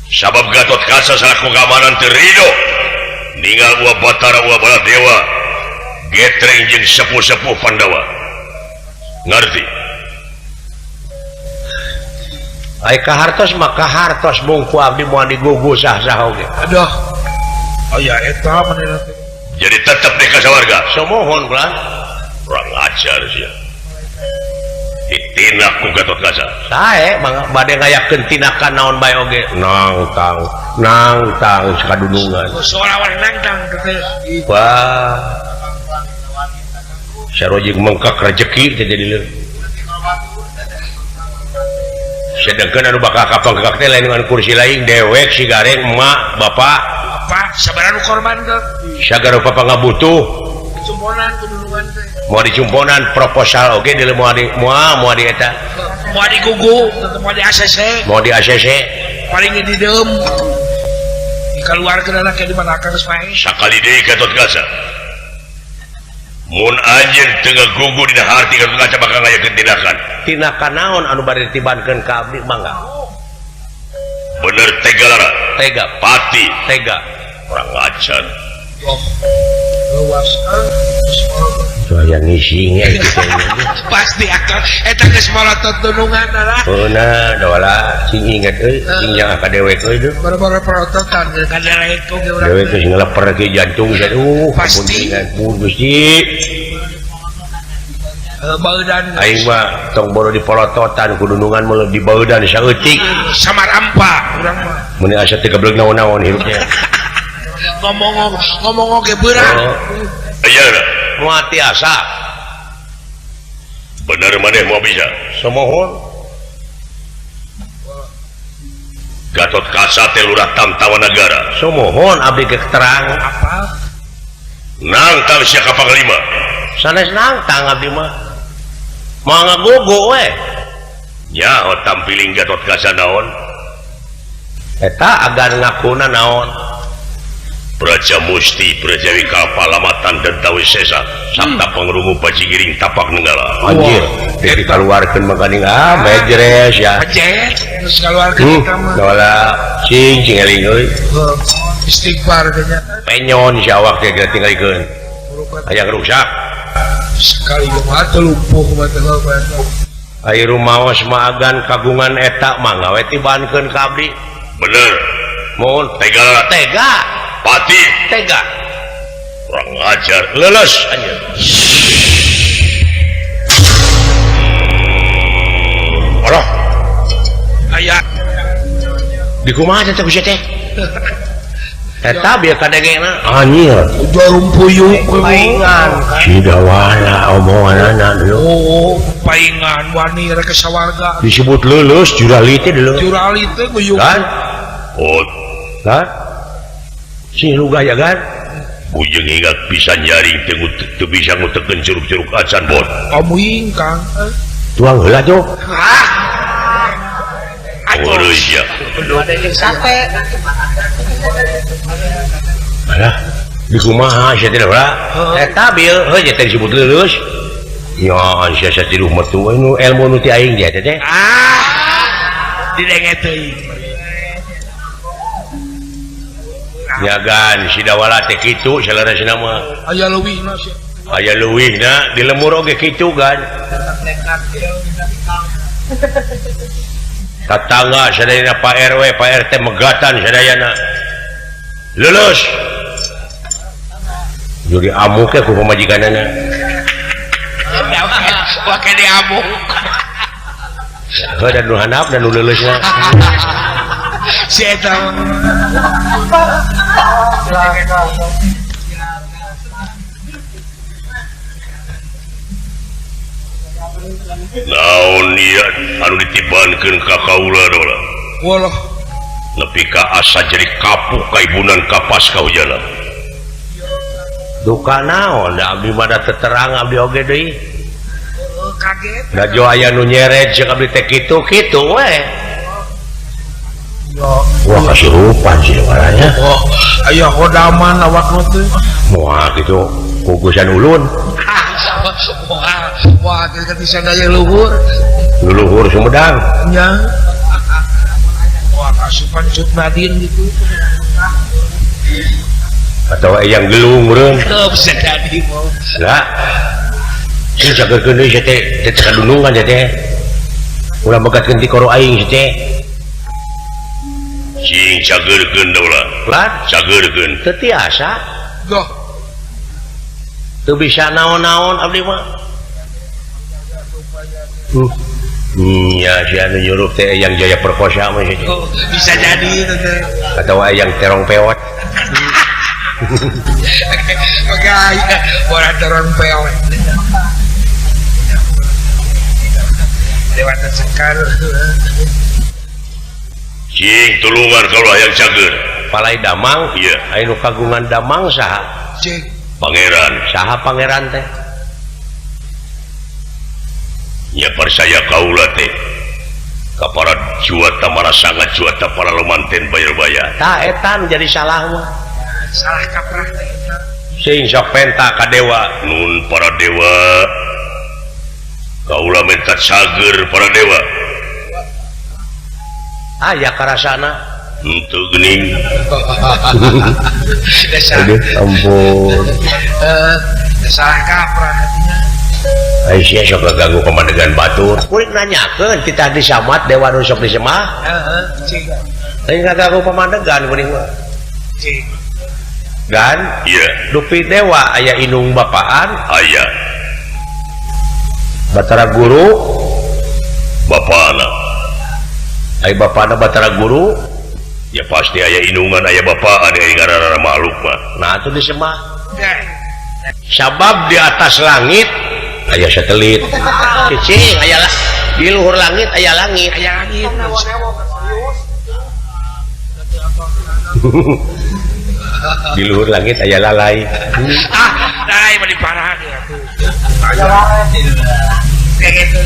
sabab Gatotkaca salaku keamanan teu ridho ninggal Uwa Batara Uwa Baladewa Getring jeung sepuh-sepuh Pandawa ngarti ai kahartos mah kahartos mungku abdi moal digugu sah-sah oge aduh oh ya eta manehna teh jadi tetep di kasawarga samohon ulah kurang ajar sia ditindak ku Gatotkaca sae bade ngayakeun tindakan naon bae oge nangtang sakadunungan seolah-olah nangtang teh wah sarojing mengkak rezeki teh jadi leuh sedangkan anu bakal kapang-kakak teh lain dengan kursi lain dewek si gareng emak bapak apa sabaraha nu korban teh sagara papa ngabutuh cumponan kudulungan teh mau dicumponan proposal oge di mau di eta mau digugu mau di ACC mau di ACC paling di deum dikeluarkeun anak di mana geus bae sakali deui Gatotkaca mun anjeun teu ngagugu dina harti Gatotkaca bakal ngayakeun tindakan naon anu bari ditibankeun ka abdi mangga bener tega lara tega pati tega orang ajar luas Soalnya ngisinya itu pasti akan eta geus morotot tunungan lah. nah doala sing inget sing yang ka dewek itu Baru-baru perototan ka dewek ku ge urang. dewek sing ngeleper ke jantung Pasti. Gusti Baeudan aing mah tong boro di polototan kudunungan meuleud di baeudan saeutik samar ampa urang mah. mun asa teh gebleug naon-naon hirupnya Ngomong oge beurang. ayeuna moal tiasa bener maneh mau bisa samohon Gatot Kaca teh lurah Tamtawan Nagara samohon abdi keterang Apa? nangtang sia ka panglima sanes nangtang abdi mah mangga gogo we nya tampiling Gatot Kaca naon eta agan ngakuna naon Praja Musti Prajawi Kapalamatan dan Tawisesa sabta pangrungu Pajigiring tapak nenggala anjir teh dikaluarkeun makaning mejres ya Pejet terus keluarkeun ka mah. doala cing eling euy Istighfar nya. penyon si awak teh geus tinggalikeun aya rusak Sekali mah lumpuh mah teh ai rumaos maagan kagungan eta mangga we tibankeun ka abdi bener mohon tega pati tega kurang ajar leles anjir oroh aya di kumaha teh bisa teh eta bieu kadengena anjir jarum puyuh paingan sidawala omonganana dulu oh paingan wani rek sawarga disebut leuleus jurali teh dulu jurali teh guyuk kan oh kan si lugaya kan bujeng ingat bisa nyaring teu bisa ngutekeun curug-curug acan bot kamu ingkang tuang heula jo aduh ya sate alah di kumaha sia teh da eta bieu heuh teh disebut leuleus nya sia satiluh metu nu ilmu nu ti aing dia teh didenget teuing nyagan sidawala teh kitu salaresna mah aya leuwihna sia aya leuwihna di lemur oge kitu kan tatangga sadayana Pak RW Pak RT megatan sadayana lulus jadi amuk ya ku pamajikanana wake di amuk dan nu handap dan nu leuleusna si eta naon ieu anu ditibankeun ka kaula dola walah nepi ka asa jadi kapuk ka ibunan kapas kahujanan duka naon da abdi mah da terang abdi oge deui kaget da jo aya nu nyeret jeung abdi teh kitu-kitu we wah kasurupan sih waranya oh aya kodaman awakna teh moal kitu kugusan ulun wah ketika daya luhur luluhur Sumedang nya wah kasupan Cut Nadin gitu atau yang gelung meureun bisa jadi mau lah sing cagerkeun deui teh teh kadunungan teh ulah megatkeun ti koro aing teh sing cagerkeun da ulah lah cagerkeun teu tiasa goh teu bisa naon-naon abdi mah ya si anu nyuruh teh yang Jaya Perkosa mah sih oh, bisa jadi teh atau yang terong pewot oke orang terong pewot lewat sekar cing tulungan kalau yang cager palai damang iya anu kagungan damang saha cek pangeran saha pangeran teh nya persaya kaula teh ka para juata marasangat juata para lemanten bayar-bayar tah eta nu jadi salah mah salah kaprah teh eta sing sok penta ka dewa nun para dewa kaula minta cager para dewa aya karasana untuk gening Aduh, ampun salah kaprah hatinya. Aisyah sok ganggu pemandangan batur kuring nanyakeun kita disamat dewa nu sok disemah Cing. lain ganggu pemandangan kuring mah Cing. kan iya dupi dewa aya inung bapaan aya Batara Guru bapana aya bapana Batara Guru ya pasti aya inungan aya bapaan yang ngaranna makhluk mah nah itu disemah Dah. sabab di atas langit aya satelit cicing aya di luhur langit aya langit Aya langit. di luhur langit aya lalai Dai mah diparah dia tuh. Kayak gitu.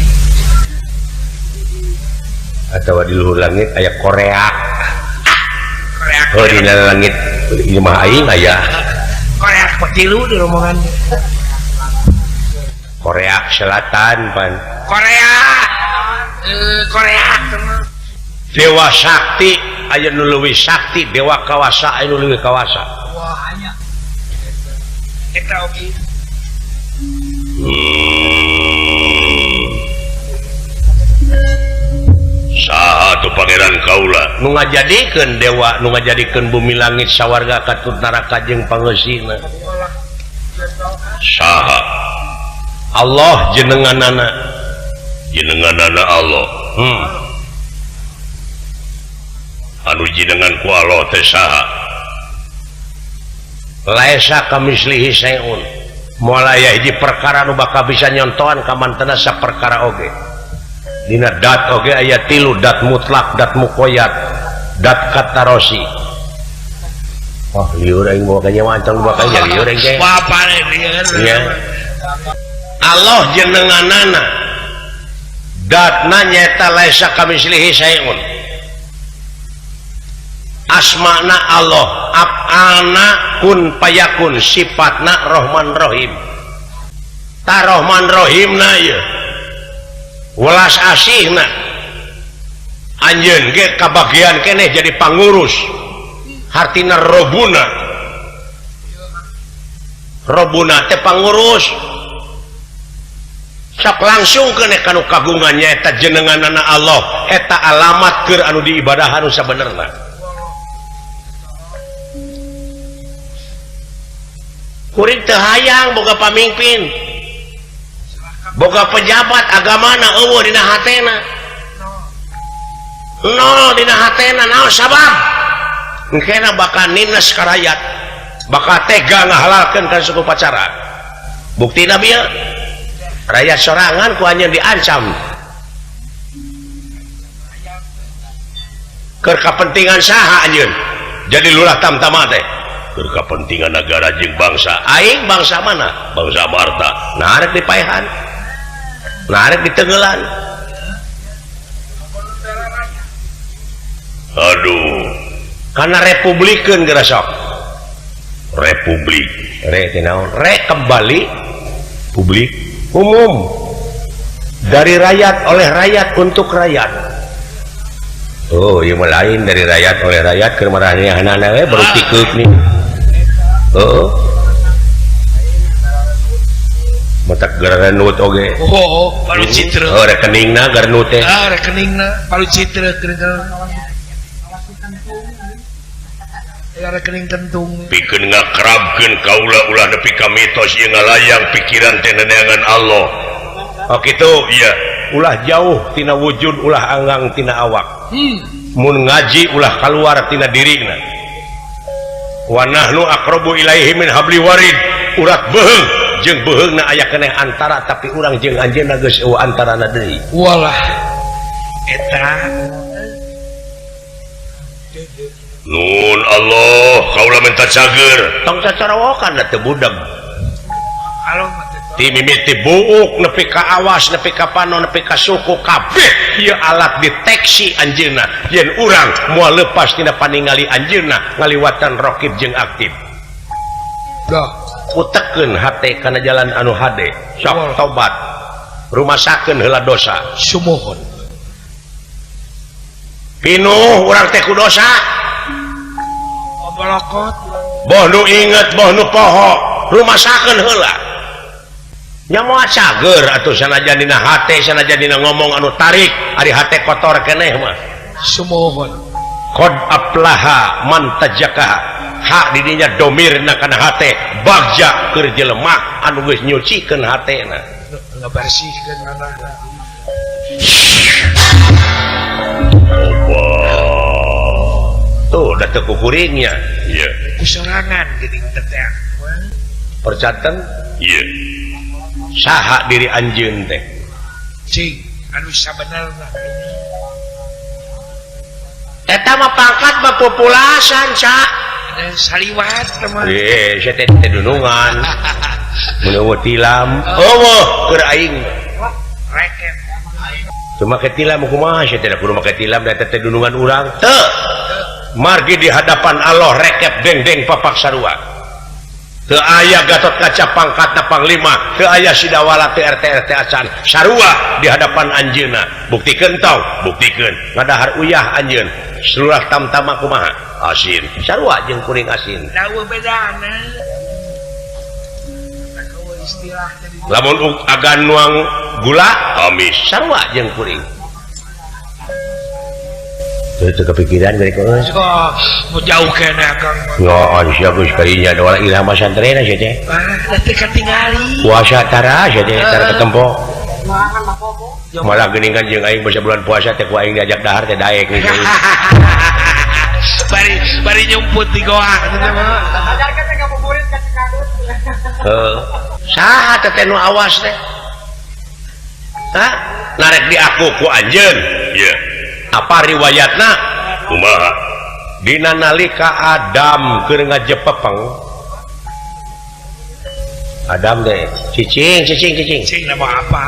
atau di luhur langit aya Korea Korea. oh di langit ieu mah aing aya Korea kecilu di rombongan. Korea Selatan pan Korea. Korea. Dewa Sakti aya nu leuwih sakti dewa kawasa aya nu leuwih kawasa Wah, hanya. Kita oke. saha tuh pangeran kaula nu ngajadikeun dewa nu ngajadikeun bumi langit sawarga katut neraka jeung pangeusina saha Allah jenenganana jenenganana Allah anu jenengan ku Allah teh saha laisa kamislihi sayun moal aya hiji perkara nu bakal bisa nyontohan ka mantena saperkara oge dina dat oge aya 3 dat mutlak dat muqayyad dat katarosi oh liur aing bawa kanya mancong bawa kanya liur aing teh Bapak dia kan. nya Allah jenenganana datna nyata laisa kamislihi sayun asmana Allah af'alna kun payakun sifatna Rahman Rahim ta Rahman Rahimna ieu welas asihna anjeun ge kabagian keneh jadi pangurus hartina robuna teh pangurus sok langsung keneh kanu kagungan nyaeta jenenganana Allah eta alamat keur anu diibadahan nu sabenerna kuring teu hayang boga pamimpin boga pejabat agamana eueuh dina hatena nol dina hatena naon sabab engkena bakal nines ka rakyat bakal tega ngahalalkeun ka suku pacara buktina bieu rakyat sorangan ku anjeun diancam keur kapentingan saha anjeun jadi lurah tamtama teh keur kapentingan negara jeung bangsa aing bangsa mana bangsa Marta nah arek dipaehan nah arek ditenggelan aduh karena republikeun geura sok republik re teh naon re kembali publik umum dari rakyat oleh rakyat untuk rakyat oh ieu mah lain dari rakyat oleh rakyat keur maranehanana we baru tikeuk nih oh matak garanut oge Oh, palu citra. oh rekeningna garnut teh Rekeningna palu citra kira-kira. Ya rekening tentung. pikeun ngakrabkeun kaula ulah nepi ka mitos ieu ngalayang pikiran teh neneangan Allah oh kitu iya ulah jauh tina wujud ulah anggang tina awak mun ngaji ulah keluar tina dirina wa nahnu aqrabu ilaihi min habli warid urat beheung jeung beheungna aya keneh antara tapi urang jeung anjeunna geus eueuh antarana deui Walah. Eta. nun Allah kaula minta cager tong cacarawokan da teu budeg Kalau ti mimiti buuk nepi ka awas nepi ka panon nepi ka suku kabeh ieu alat deteksi anjeunna yen urang moal leupas tina paningali anjeunna ngaliwatan raqib jeung aktif dah. utekeun hate kana jalan anu hade sok tobat rumasakeun heula dosa Sumohon. pinuh urang teh ku dosa bolokot boh nu inget boh nu poho rumasakeun heula nya moal cager atuh sanajan dina hate sanajan dina ngomong anu tarik ari hate kotor keneh mah sumohon qad aflaha man tajakaha hak didinya domirna kana hate bagja keur jelema anu geus nyucikeun hatena ngabersihkeun manehna tuh udah teu kukuringnya iya kusorangan geuning teteh percaten iya saha diri anjeun teh cing anu sabenerna eta mah pangkat mah populasan ca saliwat teman sia teh dunungan mun tilam eueuh keur aing reket cuma ke tilam kumaha sia teh kudu make tilam da teh dunungan urang teu margi di hadapan Allah rekep deng-deng papak sarua teu aya Gatot Kaca pangkatna panglima teu aya sidawala teu RT acan sarua di hadapan anjeunna buktikeun tau buktikeun ngadahar uyah anjeun seluruh tamtama kumaha asin sarua jeung kuring asin dawe bedana istilah tadi lamun agan nuang gula amis sarua jeung kuring itu kepikiran dari kau mau jauh kena kang ya siap geus kalinya ada orang ilham santrena sia teh nanti ketinggali puasa tara sia teh tara ketempo malah geuningan jeung aing basa bulan puasa teh ku aing diajak dahar teh daek nih bari nyumput di goa ajarkan teh ngabuburit ka Cikadut saha teh nu awas teh hah narek diaku ku anjeun ieu apa riwayatna kumaha dina nalika Adam keur ngajepepeng Adam teh cicing cing nama apa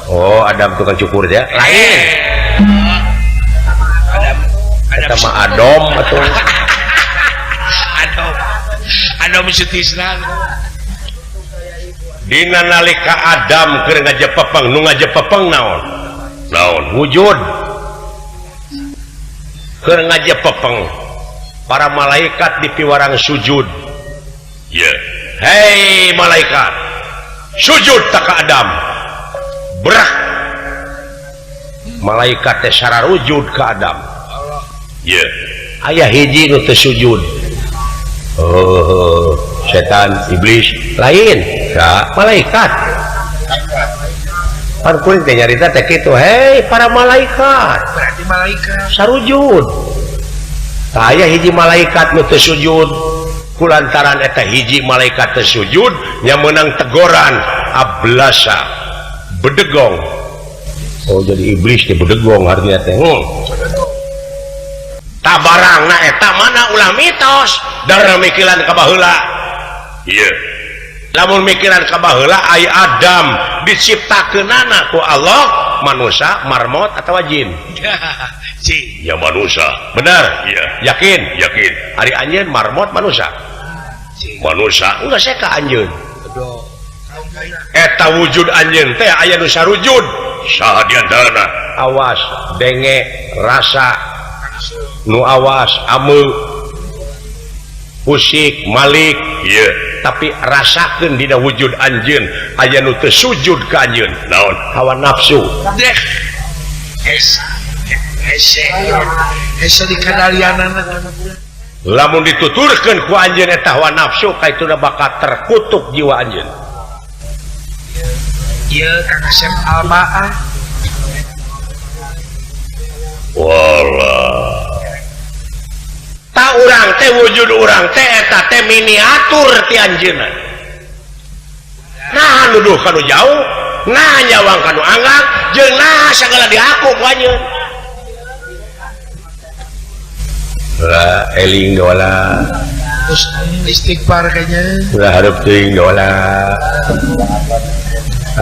oh Adam tukang cukur ya lain eta mah Adom atuh Adom Sutisna dina nalika Adam keur ngajepepeng nu ngajepepeng naon wujud keur ngajepepeng para malaikat di piwarang sujud ya hei malaikat sujud tak ka Adam berak malaikat teh sararujud ka Adam ya aya hiji nu teu sujud setan iblis lain ya malaikat kan kuring teh nyarita teh kitu hei para malaikat berarti malaikat sarujud aya hiji malaikat nu teu sujud kulantaran eta hiji malaikat teu sujud nya meunang tegoran ablasa bedegong oh jadi iblis teh bedegong artinya teh tabarangna eta mana ulah mitos dara mikiran ka baheula ieu lamun mikiran ka baheula aya Adam diciptakeunana ku Allah manusia marmot atau jin cing ya manusia benar iya yakin ari anjeun marmot manusia enggak saya ka anjeun eta wujud anjeun teh aya nu sarujud saha diantarana awas denge rasa nu awas ameu pusik malik iya tapi rasakeun dina wujud anjeun aya nu teu sujud ka anjeun naon hawa nafsu deh ese di kadalianana lamun dituturkeun ku anjeun eta hawa nafsu kaituna bakal terkutuk jiwa anjeun ieu Kang Asep Albaah wallah tak urang teh wujud urang teh eta teh miniatur ti anjeunna nah nuduh kanu jauh nah nyawang kanu anggang jeung nah sagala diaku ku anjeun lah eling dola terus istighfar kayaknya udah harap teuing dola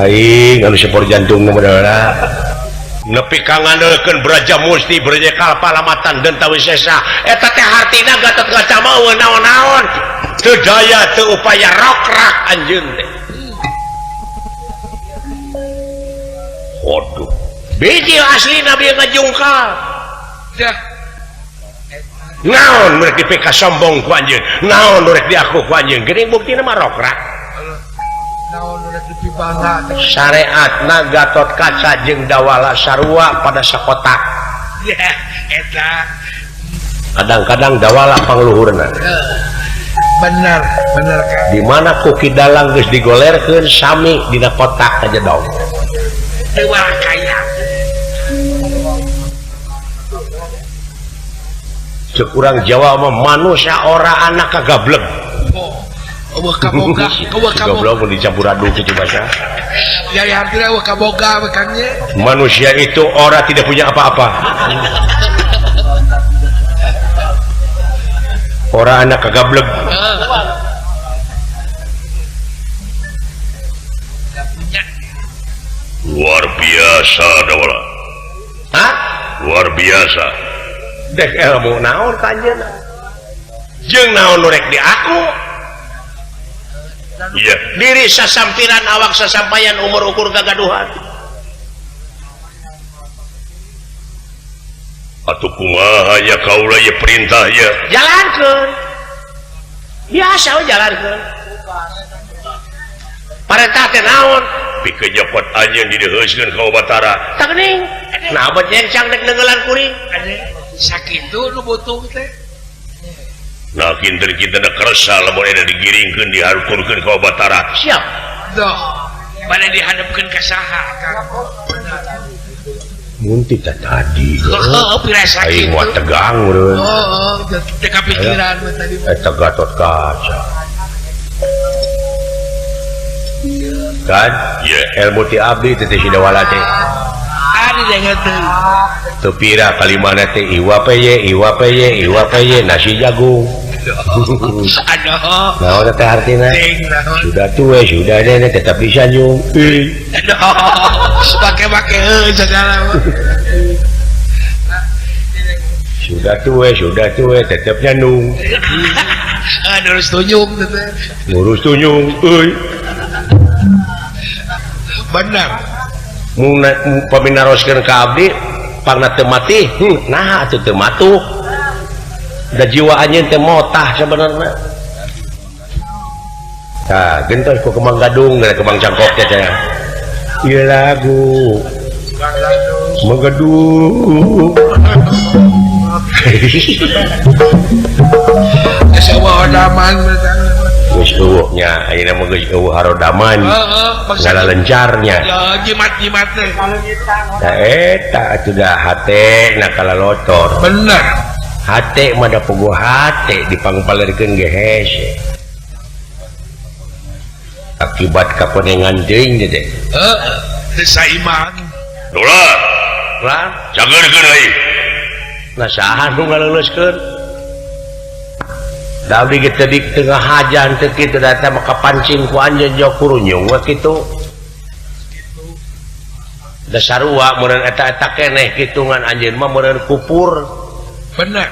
aing anu sepor jantung dola nepi ka ngandeukeun Braja Musti Braja Kalpalamatan dan Tawisesa eta teh hartina Gatot Kaca mah naon-naon teu daya teu upaya rokrak anjeun teh waduh biji asli nabi ngajungkal dah naon mereka di PK sombong ku anjeun naon rek di aku ku anjeun geuning buktina mah rokrak naon udah dipibangna syariatna Gatot Kaca jeung Dawala sarua pada sakotak ya eta kadang-kadang Dawala pangluhurna bener kan di mana kuki dalang geus digolerkeun sami dina kotak aja dong dewa kaya cek urang Jawa mah manusia ora anak kagablek eueuh kaboga goblok mun dicampur aduk kitu bahasa ya hampir eueuh kaboga bekannya manusia itu ora tidak punya apa-apa ora anak kagablek luar biasa Dawala hah luar biasa dek ilmu naon ka anjeunna jeung naon nu rek di aku iya diri sasampiran awak sasampayan umur ukur gagaduhan atuh kumaha nya kaula ye perintah ye jalankeun biasa we jalankeun parentah teh naon pikeun nyopot anjeun dideheuskeun ka Batara tak geuning nah abad nyencang dek nenggelan kuring sakitu nu butuh teh nah kinten kita kerasa lamun ada digiringkeun diharukurkeun ka Batara siap doh pada dihadapkeun ka saha Kang munti tadi pirasa aing kitu mah tegang meureun teu kapikiran mah tadi eta Gatot Kaca kan ya ilmu ti abdi teh si Dawala teh ada dengan teu pira kalimana teh iwa peye nasi jagung aduh naon teh artina sudah tua sudah nenek tetap bisa nyung aduh pakai segala sudah tua tetap nyandung ngurus tunyung ngurus tunyung euy benar mun paminaroskeun ka abdi pangna teu mati nah atuh teu matuh da jiwa anjeun teh motah sabenerna tah gentos ku kembang gadung dan kembang cangkok teh ieu lagu menggadung sewa odaman geus eueuh nya ayeuna mah geus eueuh harodaman segala lencarnya ya jimat teh da eta atuh da hate na kalalotor bener hate mah da pogo hate dipangpalerkeun ge hese akibat kaponengan teuing teh teu saiman dolar lah cageurkeun euy nah saha nu ngaleuleskeun da abdi ge teu di tengah hajan teu kitu da teh mah kapancing ku anjeun jauh kurunyung we kitu da sarua meureun eta keneh kitungan anjeun mah meureun kupur bener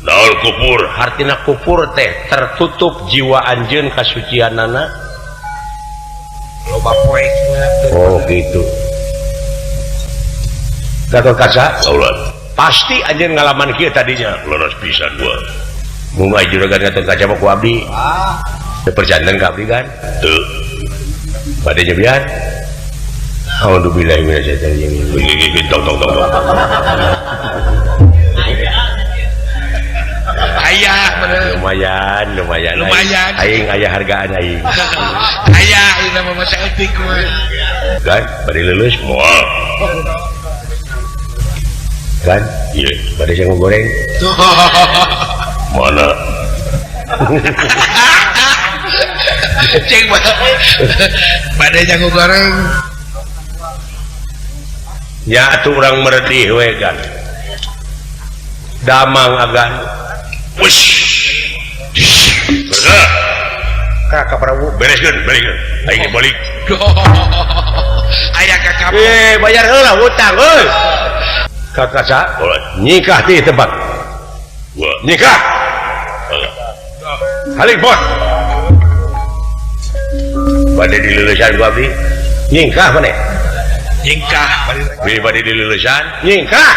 naon kupur artina kupur teh tertutup jiwa anjeun kasucianana loba poekna oh gitu Gatot Kaca pasti anjeun ngalaman kieu tadinya leres pisan gua mulai juragan Gatot Kaca mah ku abdi teu perjantan ka abdi kan teu bade nyebian alhamdulillah mina syaitanir tong ayah bener lumayan aing aya hargaan aing ayah ini mah masa etik mah kan bade leuleus moal kan iya bade jagung goreng mana ceng pada jagung goreng ya atuh urang meredih we kan damang agan wis Kak Prabu bereskeun aing balik aya kakak bayar heula hutang euy Kak Kaca nikah di tempat nikah halipot bade di leulesan ku abdi nikah maneh nyingkah bilih bade di leulesan nikah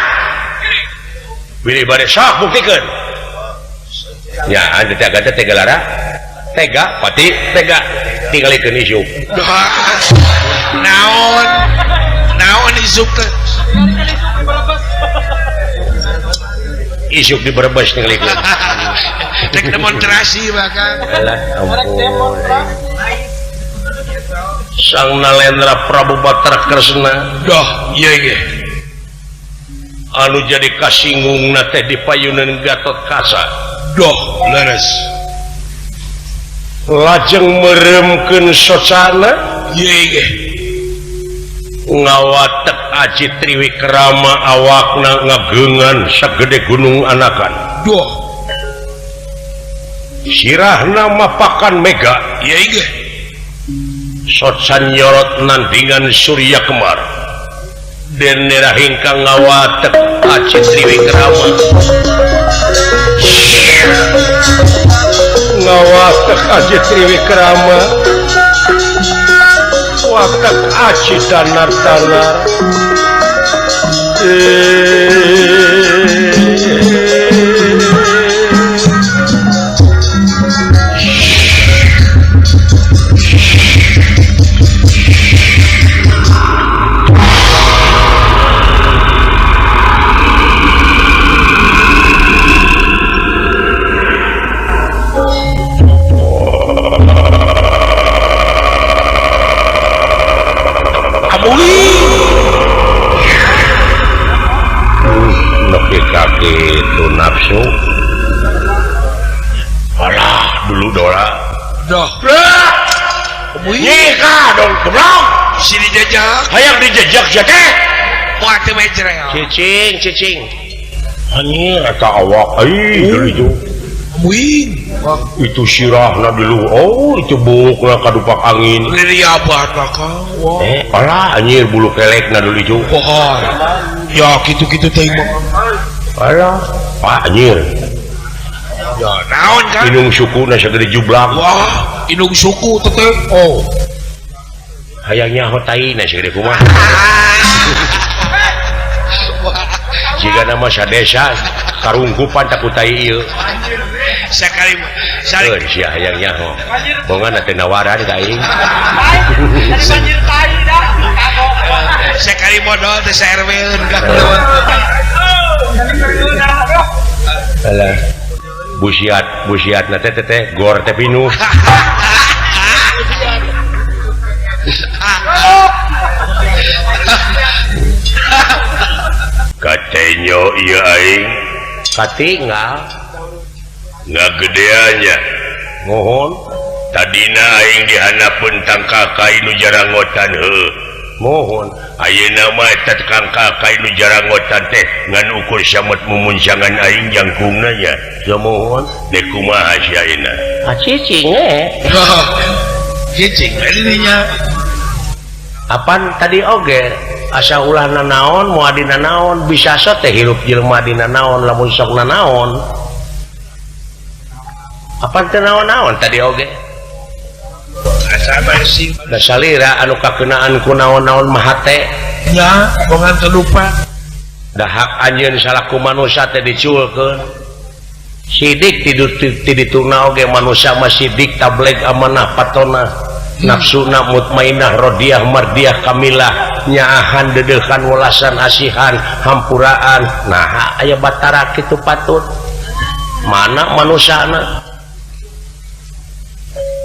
bilih bade sok buktikeun ya ada tega lara tega pati tega tinggalikeun isuk naon isuk teh isuk di Brebes tinggalikeun rek demonstrasi bahkan alah ampun Sang Nalendra Prabu Batra Kresna doh iya ge anu jadi kasinggungna teh di payunan Gatot Kaca doh leres lajeng meremkeun socana iya ge ngawatek Aji Triwikrama awakna ngageungan sagede gunung anakan doh sirahna mapakan mega iya ge socan nyorot nandingan Surya Kemar dan nerahingkang ngawatek Aji Triwikrama ngawatek Aji Triwikrama watek Aji danar-danar itu nafsu alah dulu Dora doh nikah dong keblong sini jajak hayang dijejak jake moal teu mejrel cicing anjir eta awak deui itu muing itu sirahna dulu oh itu bukna kadupak angin liri abah kau alah anjir bulu kelekna dulu itu pohon ya gitu-gitu teh mah alah pak anjir ya naon kan inung sukuna sagede jublak wah indung suku teh oh hayangnya hotaina sagede kumaha jika nama sadesa karungkupan tak kutai ieu sekali sia hayangnya ho bongan teh nawaran ka aing banjir tai dah sekali modal teh serweun ka alah busiat na teh gor teh pinuh katenyo ieu aing katinggal ngagedeanya mohon tadina aing dihanapeun tang kakai nu jarangotan heuh mohon ayeuna mah eta kang kakai nu jarangotan teh ngan ukur samet mumuncangan aing jangkungna nya ya mohon dek kumaha si ayeuna cicing cicing dirinya apan tadi oge asa ulahna naon moal dina naon bisa so teh hirup jelema dina naon lamun sok naon apan teu naon-naon tadi oge sabar sih da salira anu kakenaan ku naon-naon mah teh ya bongan teu lupa da hak anjeun salaku manusia teh diculkeun sidik ti dituna oge manusia mah sidik tabligh amanah patona nafsuna mutmainah rodiah mardiah kamilah nyaahan dedeuhan welasan asihan hampuraan nah aya batara kitu patut mana manusiana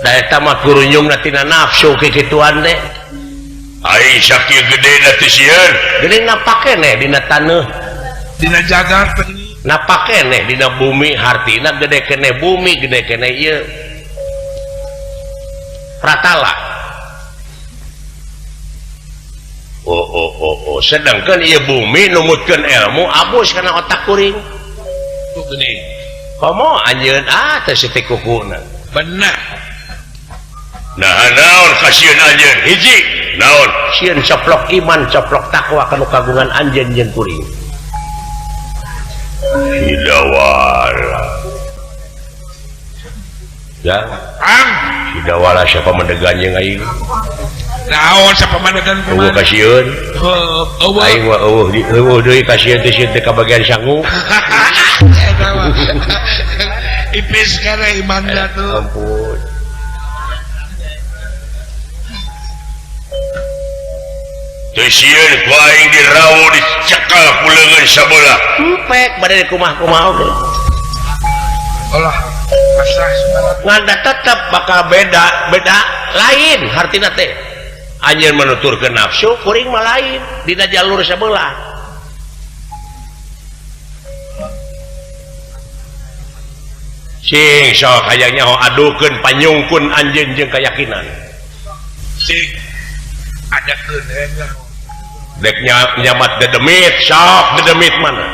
da eta mah kurunyungna tina nafsu kikituan teh aing sakieu gedena teh sieun gede napakene dina taneuh dina jagat napakene dina bumi hartina gede kene bumi gede kene ieu pratala oh sedangkan ieu bumi numutkeun ilmu abus kana otak kuring tuh gini komo anjeun teh siti kukuna benar nah naon kasieun anjeun hiji naon sieun coplok iman coplok takwa kanu kagungan anjeun jeung kuring hidawala ya ang hidawala siapa mendegan jeung aing naon sapamandegan eueuh kasieun eueuh aing mah eueuh deui kasieun teh sieun teh kabagian sangu ipis karena imanda tuh. Ampun. Teusian ku aing dirawu dicekal ku leungeun sabelah. Empek bade kumah-kumah oge. Allah. Pasrah semangat. Nganda tetep bakal beda lain hartina teh. Anjeun menuturkeun nafsu kuring mah lain dina jalur sabelah. Sing sok hayangnya ho adukeun panyungkun anjeun jeung keyakinan. Sing ada keuneuan. Dek nyamat dedemit sok dedemit mana?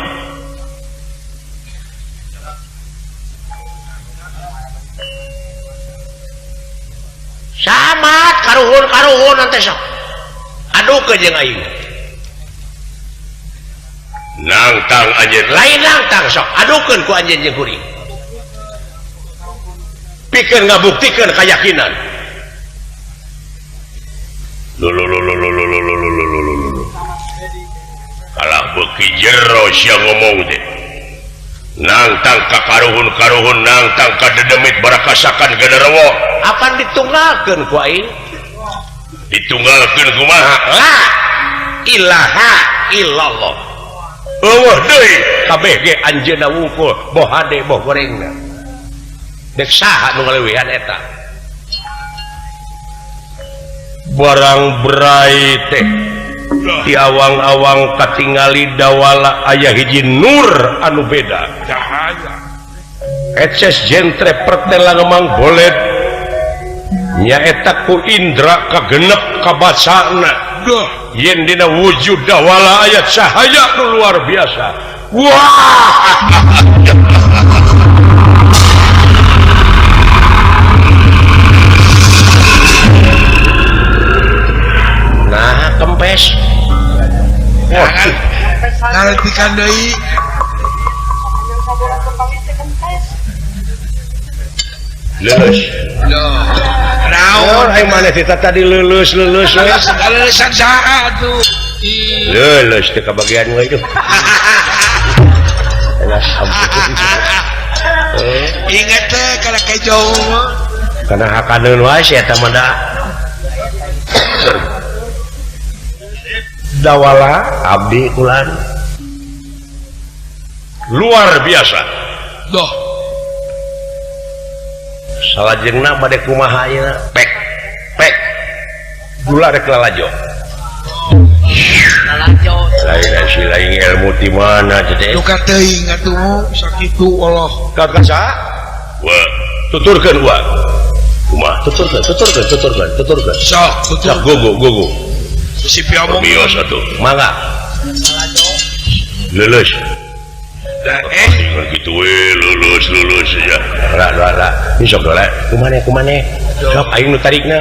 Samat karuhun nanti sok. Adukeun jeung aing. Nangtang anjeun Lain langtang sok adukeun ku anjeun jeung kuring. pikeun ngabuktikeun keyakinan. Kalah beuki jero sia ngomong teh. Nangtang ka karuhun nangtang ka dedemit barakasakan genderewo. Apan ditunggalkeun ku aing? Ditunggalkeun kumaha? La ilaha illallah. Eueuh deui. Kabeh ge anjeunna wungkul boh hade boh gorengna. Dek saha nu ngalewihan eta? Barang berai teh di awang-awang katingali dawala aya hiji nur anu beda. Cahaya. Eces jentre pertelang emang bolet nyaeta ku indra kagenep kabasana. Duh. Yen dina wujud dawala aya cahaya nu luar biasa. Wah. Nah, kempes. Ngaretikan deui. Leus. Loh. Naon aing maneh kita tadi leulus we. Leusan saha tuh? Leulus teh kabagian we itu. Elas ampun. Ingat teh kana kejauh mah. Kana hakaneun wae si eta mah da. Dawala abdi kulan luar biasa. Doh. Salajengna bade kumaha ayeuna pek gula rek lalajo lain si lain ilmu ti mana teh Duka teuing atuh sakitu Allah. kakak saha wah tuturkeun wa kumaha tuturkeun Sok sak betul. gogo Si piamong. bios atuh mangga lulus Da dengan gitu we lulus ya lah ini sok dole kumane sok aing nu tarikna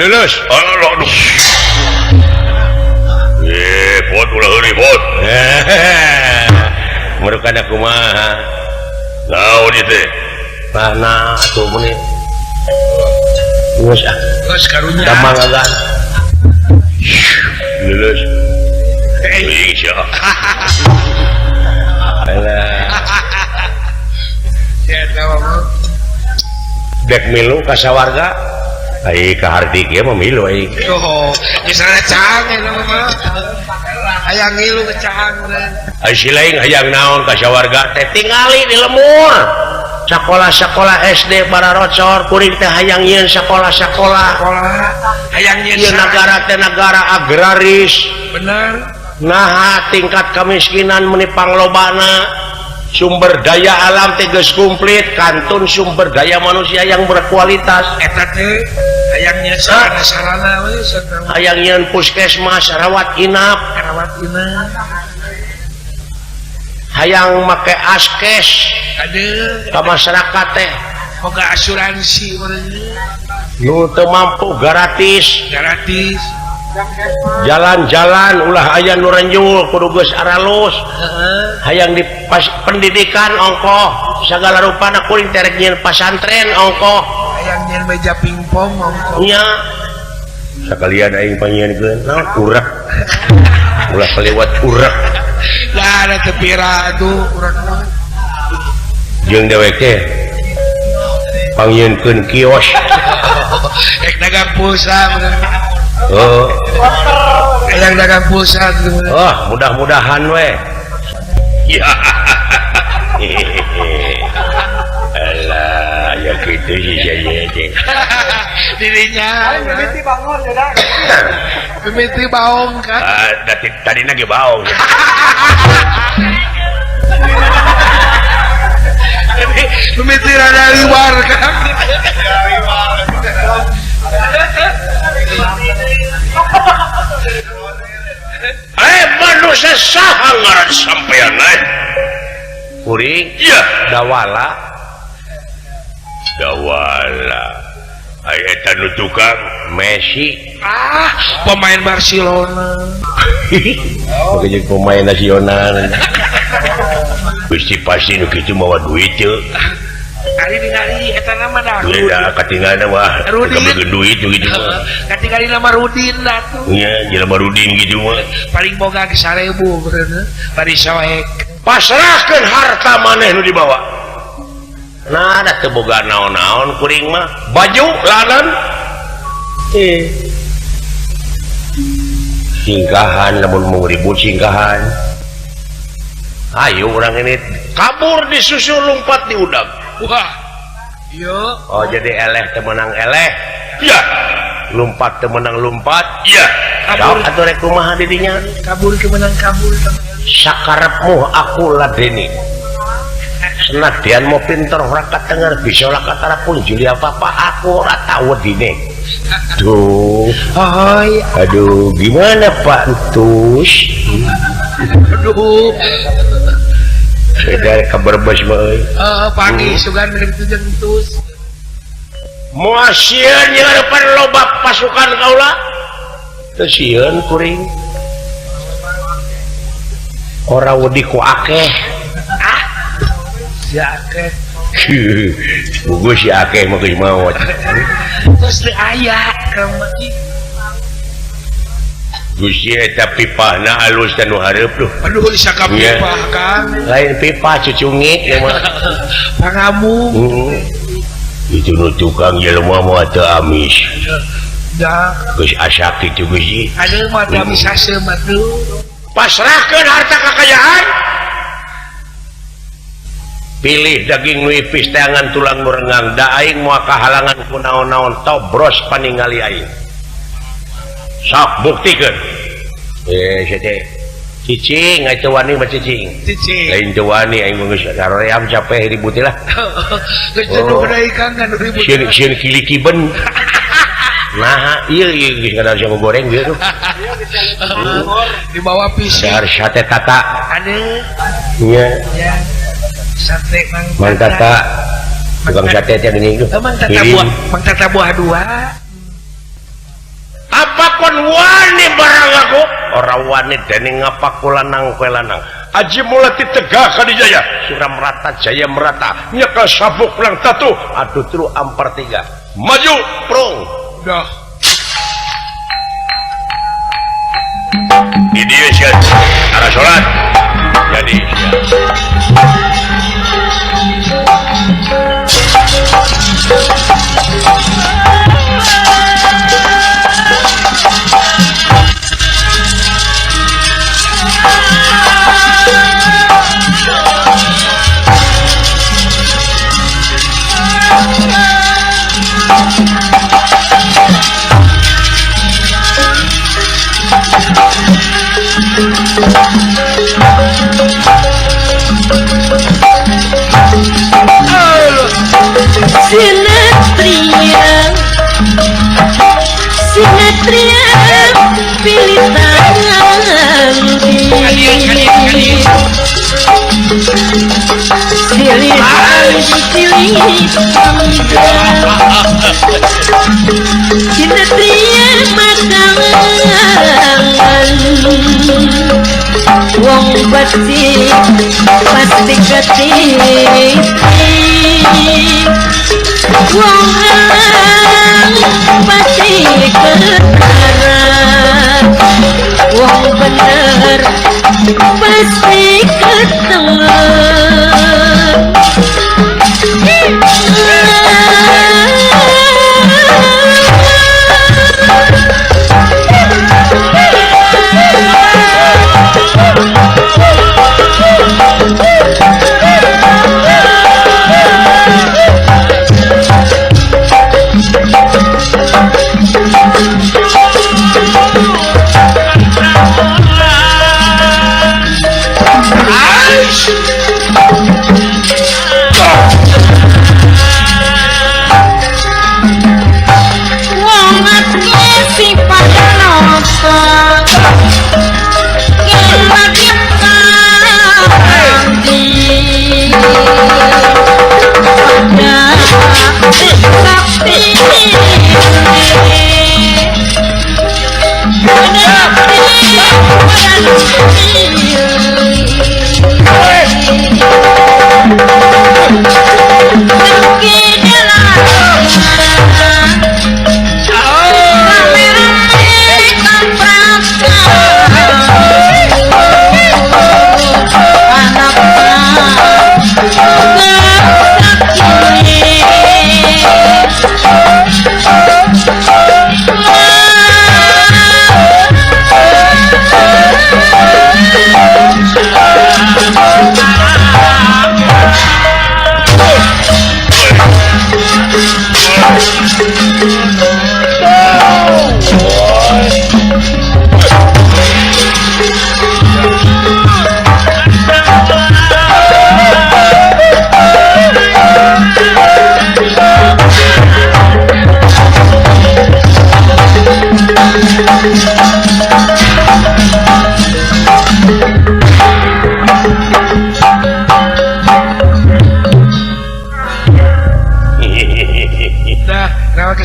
lulus aduh pot ulah heuri pot merukana kumaha naon ieu teh mana atuh meni geus geus karunya. damang agan lulus insya Ya tahu. dek milu ka sawarga ai ka hardi ge mah milu ai Oh, misalnya cang eta mah. Hayang ngilu ke cang. ai si lain hayang naon ka sawarga teh tingali di lemur sakola-sakola SD bararocor kuring teh hayang nyieun sakola-sakola Hayang nyeun. ieu negara teh negara agraris Benar. nah tingkat kemiskinan meni panglobana sumber daya alam teh geus komplit kantun sumber daya manusia yang berkualitas Eta teh hayang nyeun sarana-sarana we sareng hayang nyieun puskesmas rawat inap rawat inap. hayang make askes Aduh, ka masyarakat teh boga asuransi urang nu teu mampu gratis gratis. jalan-jalan ulah aya nu renjul kudu geus aralus Heeh. hayang di pendidikan ongkoh sagala rupana kuring terek nyieun pasantren ongkoh Hayang nyeun meja pingpong ongko. nya sakalian aing panyieunkeun naon urak ulah kelewat urak Lah ada tepira tuh urang mah. jeung dewek teh pangieunkeun kios dagang pulsa oh yang dagang pulsa mudah-mudahan we ya alah ya gitu sih saya dirinya mimiti bangun ya dah. mimiti baong kan tadi lagi baong mimiti rada liwar kan manusia saha ngaran sampean kuring ya dawala aya eta nu tukang Messi pemain Barcelona jadi pemain nasional pasti nu kitu mawa duit teu kali ningali eta nama dah ya katinggalna mah kabeukeun duit gitu mah katingali nama Rudin dah tuh nya jelema Rudin gitu mah paling boga ke 1000 beureuh bari soek pasrahkeun harta maneh nu dibawa nah da teu boga naon-naon kuring mah baju lanan singkahan lamun mau ribut singkahan ayo orang ini kabur disusul lompat di udang wah iya oh jadi eleh temenang eleh iya lompat temenang lompat iya kabur atau rek kumaha didinya kabur kemenang kabur sakarepmu aku ladeni senadyan mau pinter ora katengar bisa lah katara pun juli apa-apa aku ora tau dine tuh aduh gimana Pak Entus aduh dari kabar bos mah pagi sugan mirip itu jentus muasieun yang depan loba pasukan kaula teu sieun kuring ora wedi ku akeh si akeh buku si akeh mah geus maot terus teu aya kamaki Gusti eta pipahna alus dan nu hareup tuh aduh disakap pipah kan lain pipah cucungit ya mah pangamu itu nu tukang jelema mah teu amis da geus asak kitu Gusti ada mah da bisa seumah tuh pasrahkeun harta kekayaan pilih daging nu ipis teangan tulang nu rengang da aing moal kahalangan ku naon-naon tobros paningali aing sok buktikeun sete cicing atuh wani mah cicing lain teu wani aing geus saream capek ribut lah geus jenuh da ikan kan ribut sieun kilikiben nah ieu geus kada bisa goreng ieu tuh di bawah pisang dar sate tata ada nya ya sate mang tata tukang sate teh geuning mang tata buah dua apapun wani barang aku orang wani dening ngapakulanang kue lanang aji mulai tegak kadijaya suram merata jaya merata nyaka sabuk pulang tatu aduh tru ampar 3 maju prong dah ini dia arah sholat jadi Sinetria pilih tangan sinetria makangan wong pasti ketiti wong pasti kenaran wong bener pasti ketemu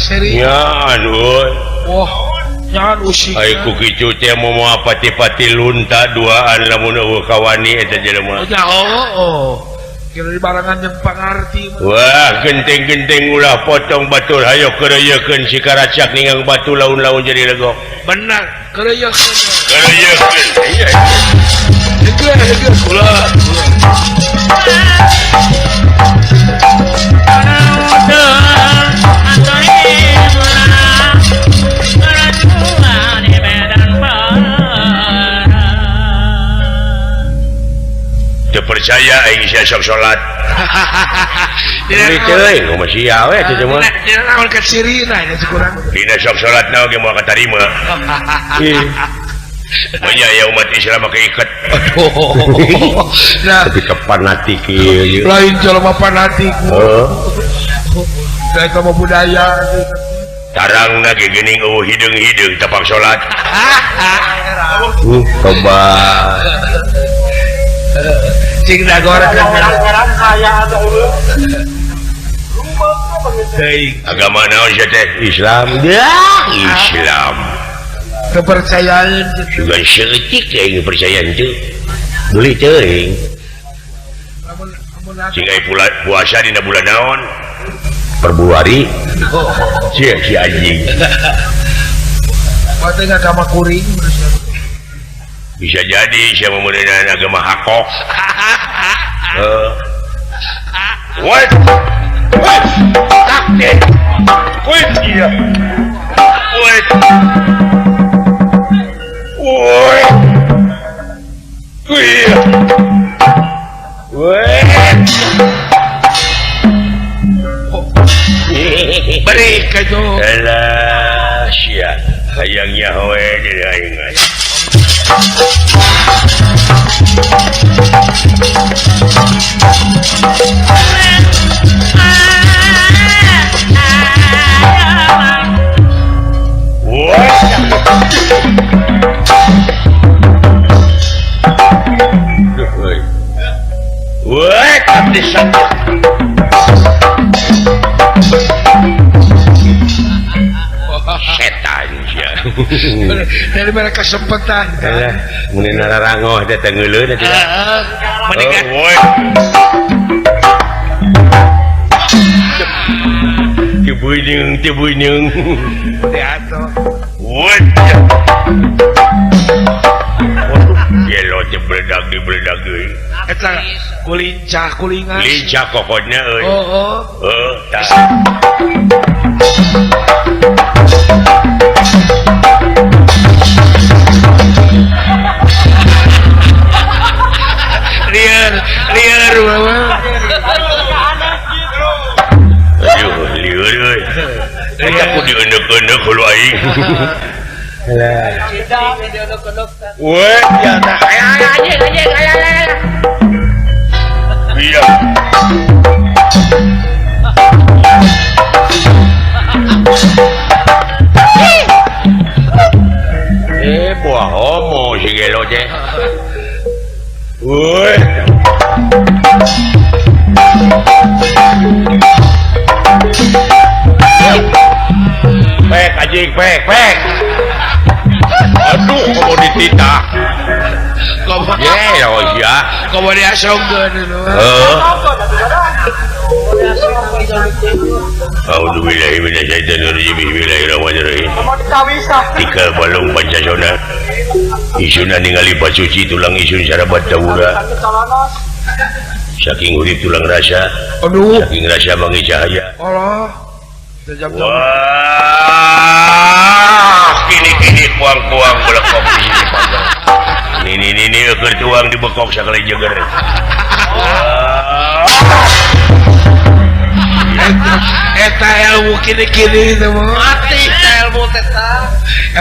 Seri. Ya aduh. Wah, jangan usik. Ai ku kicu teh mau pati-pati lunta duaan lamun eueuh kawani eta jelema. Oh. Kira di barangan yang pangarti. Wah, genteng-genteng ulah potong batur hayo kereyekeun si karacak ningang batu laun-laun jadi legok. Benar, kereyekeun. Kereyekeun. Iya. Hege kula. Percaya aing sia sok salat. Deui teuing kumaha sia we teh mah. Dina naon ka sirina nya kurang. Dina sok salat na oge moal katarima. Manya ya umat Islam make iket. Nah, tapi kepanatik ieu. Lain jelema fanatik. Heeh. Da eta mah budaya. Tarangna ge geuning eueuh hideung-hideung tapak salat. Coba. Cing da goreng saya ada Agama naon sia teh? Islam. Ya, Islam. Kepercayaan Juga seutik aing percaya henteu. Beli teuing. Sing aya puasa dina bulan naon? Februari. Si anjing. Mate agama kuring. Bisa jadi sia memeuneunan agama hakok. What? Takdir. Wait, iya. Wait. Wait. Iya. Wait. Balik ka itu. Alah, sia. Hayangnya we jadi aing. Wah, kabdisan. Setan sia. Dari mana kesempatan kan? Mun nararangoh teh tengeuleun teh. Menikah. Woi. Tibuineung. Teato. Woi. Gelo teh bledag euy. Eta kulingan. Lincah kokotnya euy. Oh. Tah. Liar mama. Aduh, liur euy. Eta ku dieuneuk-euneuk hulu aing. Weh, ya tah. Anjing. Iya. Buah homo si gelo teh. Woi. Pek anjing, pek. aduh kamu dititah ya Kamu dia songgon dulu. Auzubillahi minasyaitonirrajim. Bismillahirrahmanirrahim. Tikal balung Pancasona. Isuna ningali pasuci tulang isun sarabat tawura. Saking urip tulang rasa. Aduh. Saking rasa bangi cahaya. Allah. Wah, kini kuang-kuang belekok di sini panjang. Ini keur tuang dibekok sakali jeger. Eta ilmu kini-kini itu mati ilmu teta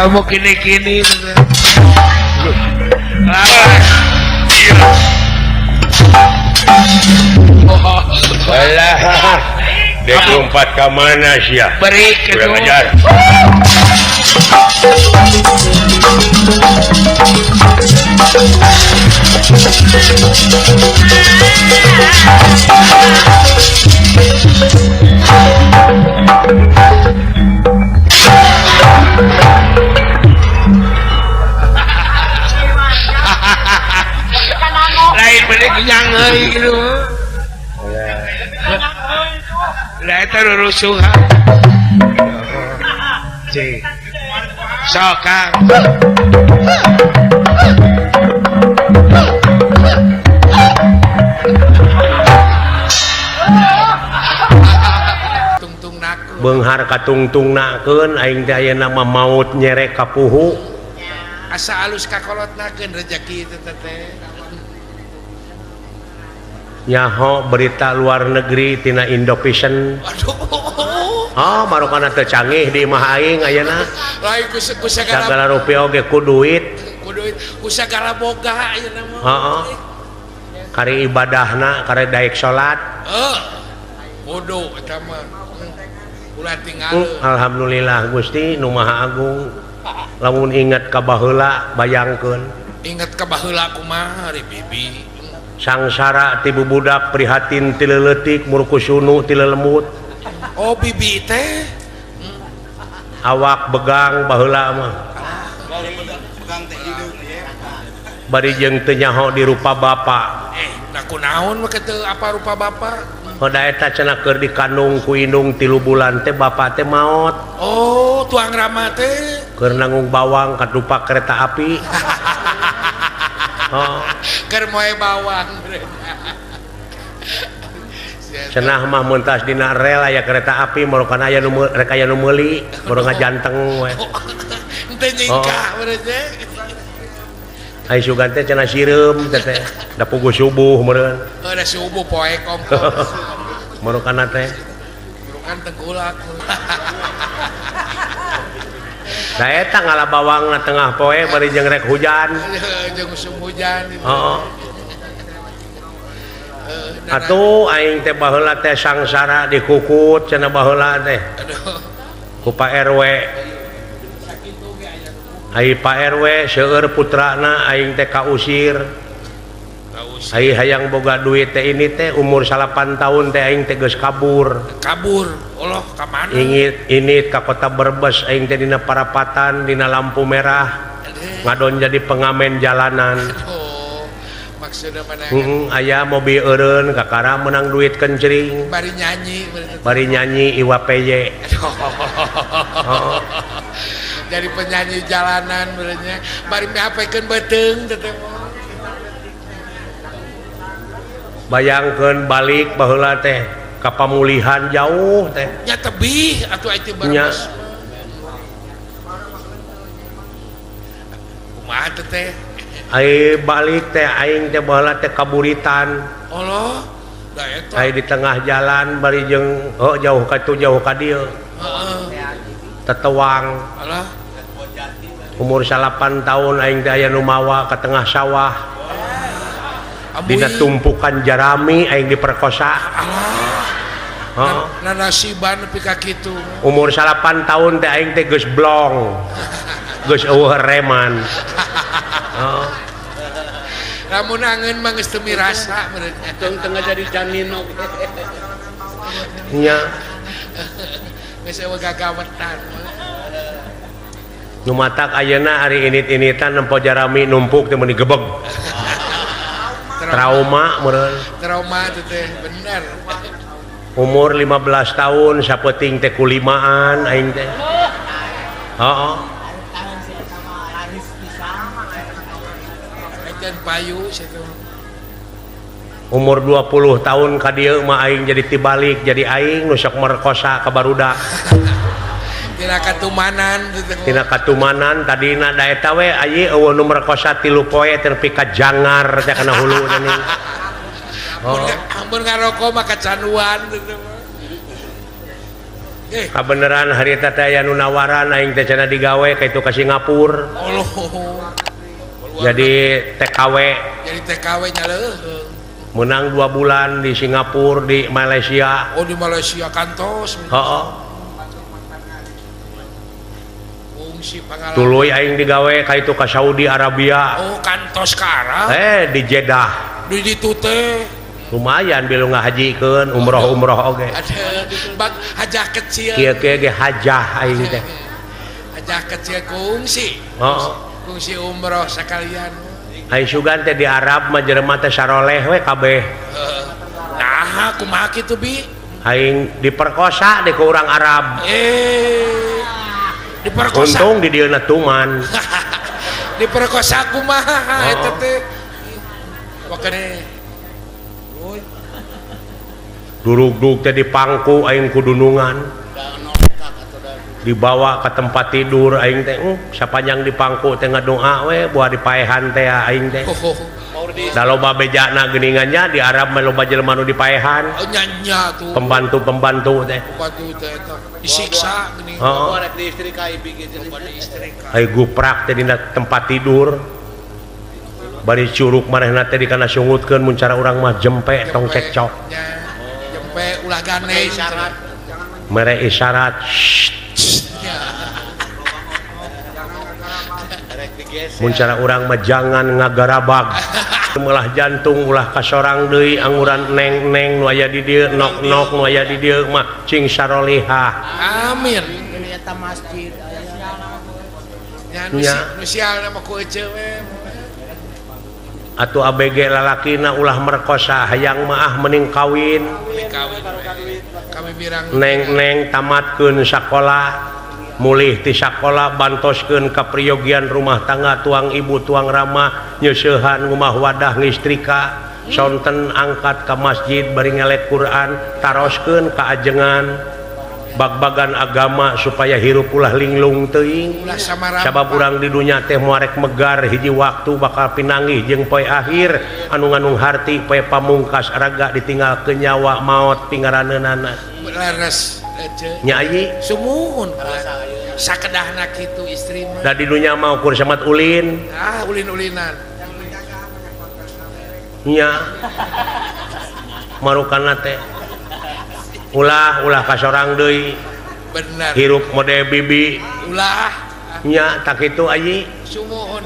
ilmu kini-kini Alah, dek lompat ke mana sih ya? beri Kurang kedua ajar. lain beri kenyang gitu lah itu rusuh sok Kang tungtung naku Benghar katungtung nakeun aing teh aya nama maut nyerek ka puhu. asa alus kakolot nakeun rezeki itu teh Nyaho berita luar negeri tina Indo-Vision. aduh Marokana teu canggih di imah aing ayeuna. lain kusagara Sagala rupiah oge ku duit. kusagara boga ayeuna mah Heeh. Kari ibadahna, kari daek salat. bodoh eta mah ulah tinggal Alhamdulillah Gusti nu Maha Agung. Lamun inget ka baheula bayangkeun. ingat ka baheula kumaha ari bibi Sangsara ti bubudak prihatin ti leuleutik murku sunu ti lelemut. oh bibi teh Awak begang baheula mah. Bari jeung teu nyaho di rupa bapa. nah kunaon mah kitu apa rupa bapa Hoda eta cenah keur dikandung ku indung 3 bulan teh bapa teh maot. oh tuang rama teh Keur nanggung bawang ka dupak kereta api. keur moe bawang Cenah mah muntas dina rel aya kereta api morokan aya nu rek aya nu meuli, baru ngajanteng we. teu nyingkah benernya Ai sugan teh cenah sireum teh da puguh subuh meureun. ada subuh poe kompor Morokan teh kan tengkulak da eta ngala bawang na tengah poe bari jeung rek hujan. jeung musim hujan itu Heeh. Atuh aing teh baheula teh sangsara dikukut cenah baheula teh aduh ku Pak RW. Ai Pak RW seueur putrana aing teh kausir. Ai hayang boga duit teh ini teh umur 8 tahun teh aing teh geus kabur. Allah ka mana Ingit ka kota Brebes aing teh dina parapatan dina lampu merah ngadon jadi pengamen jalanan. oh maksudna mana Aya mobil eureun kakara menang duit kencring bari nyanyi bener. bari nyanyi Iwa PY. Dari penyanyi jalanan benernya bari miapekeun beuteung teh Bayangkeun balik baheula teh ka pamulihan jauh teh nya tebih atuh itu nya. Brebes kumaha teh Ai balik teh aing teh baheula teh kaburitan. Allah da eta Ai di tengah jalan bari jeung jauh ka tu jauh ka dieu tetewang Allah umur 8 tahun aing teh aya nu mawa ka tengah sawah dina tumpukan jarami aing diperkosa. nah nasiban nepi ka kitu Umur 8 tahun teh aing teh geus blong geus eueuh reman. lamun angeun mah geus teu mirasa benernya tengah jadi janino Nya geus eueuh gagawetan nu matak ayeuna ari init-initan nempo jarami numpuk teh meuni gebeg trauma meureun trauma itu teh bener umur 15 tahun sapeting teh kulimaan aing teh heeh dan payu situ umur 20 tahun ka dieu mah aing jadi tibalik jadi aing nu sok merkosa ka barudak tina katumanan gitu tina katumanan tadina da eta we ayi eueuh nu merkosa 3 poe teu ka jangar teh kana hulu teh ampun ngarokok mah kecanduan gitu kabeneran harita teh aya nu nawaran aing teh cenah digawe ka itu ka Singapura Allah jadi TKW nya leuh menang 2 bulan di Singapura di Malaysia oh di Malaysia kantos heeh fungsi pengalaman tuluy aing digawe ka itu ka Saudi Arabia oh kantos ka Arab di Jeddah di ditu teh lumayan bilu ngahajikeun umroh oge ada bak hajah kecil kieu ge hajah aing teh hajah kecil kungsi kungsi umroh sekalian aing sugan teh di Arab mah jelema teh saroleh we kabeh nah kumaha kitu bi aing diperkosa di ku urang Arab diperkosa untung di dieuna tuman diperkosa kumaha eta teh wakane durug-dug teh dipangku aing kudunungan dibawa ke tempat tidur aing teh sapanjang dipangku teh ngadoa we buah dipaehan teh aing teh da loba bejana geuningannya di Arab mah loba jelema nu dipaehan nyanya tuh pembantu teh pembantu teh eta disiksa geuning Rek di istri ka ibi gitu ai guprak teh dina tempat tidur bari curug manehna teh dikana sungutkeun mun cara urang mah jempe tong cekcok jempe ulah gane isyarat mere isyarat mun cara urang mah jangan ngagarabag melah jantung ulah kasorang deui anguran neng-neng nu aya di dieu nok-nok nu aya di dieu mah cing sarolihah amin eta masjid nya nu sial nama ku ece we atuh ABG lalakina ulah merkosa hayang maah mending kawin kami birang neng-neng tamatkeun sakola mulih ti sakola bantoskeun ka priyogian rumah tangga tuang ibu tuang rama nyeusehan ngumah wadah ngistrika sonten angkat ka masjid bari ngelek Quran taroskeun ka ajengan bag-bagan agama supaya hirup ulah linglung teuing sabab urang di dunya teh moarek megar hiji waktu bakal pinanggih jeung poe akhir anu nganung harti poe pamungkas raga ditinggalkeun nyawa maot pingaraneunana laras nya ayi sumuhun sakedahna kitu istri mah da di dunya mah ukur samat ulin ulin-ulinan nya marukana teh ulah kasorang deui bener hirup mode bibi ulah nya tak kitu ayi sumuhun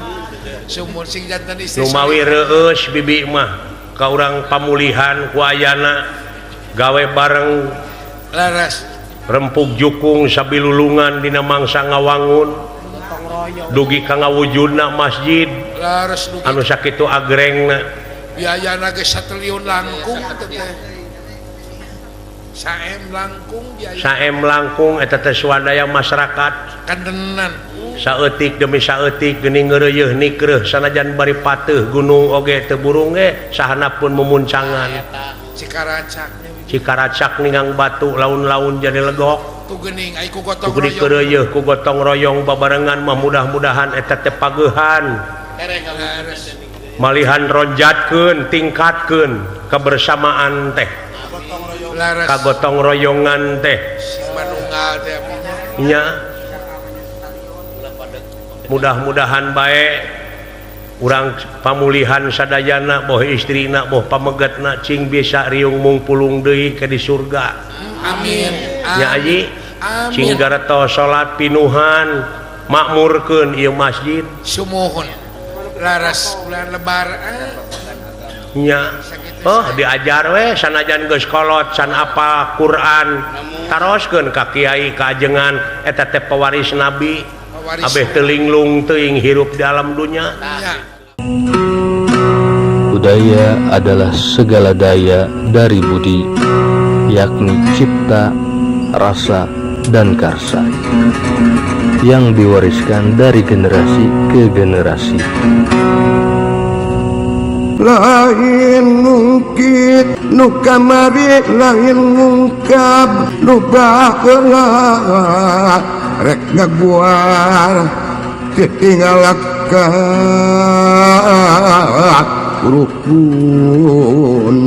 sing janten istri nu mawi reueus bibi mah ka urang pamulihan ku ayana gawe bareng laras rempuk jukung sabilulungan dina mangsa ngawangun dugi ka ngawujudna masjid laras dugi anu sakitu agrengna biayana ge 1 triliun langkung teh saem langkung eta teh swadaya masyarakat kandenan saeutik demi saeutik geuning ngeureuyeuh nikreuh sanajan bari pateuh gunung oge teu burung ge sahana pun memuncangan cikaracak ningang batu laun-laun jadi legok tu geuning ai ku gotong royong babarengan mah mudah-mudahan eta teh pageuhan malihan ronjatkeun tingkatkeun kebersamaan teh kagotong royongan teh nya mudah-mudahan baik urang pamulihan sadayana boh istrina boh pamegatna cing bisa riung mungpulung deui ke di surga amin nya ayi cing gareto salat pinuhan makmurkeun ieu masjid sumuhun laras bulan lebar nya diajar we sanajan geus kolot san apa Quran taroskeun ka kiai ka ajengan eta teh pewaris nabi Abeh telinglung teuing hirup di alam dunia. Budaya adalah segala daya dari budi, yakni cipta, rasa, dan karsa, yang diwariskan dari generasi ke generasi. Lain mungkin nu kamari lain ngungkap nu baheula rek ngaguar ditinggalakan rukun.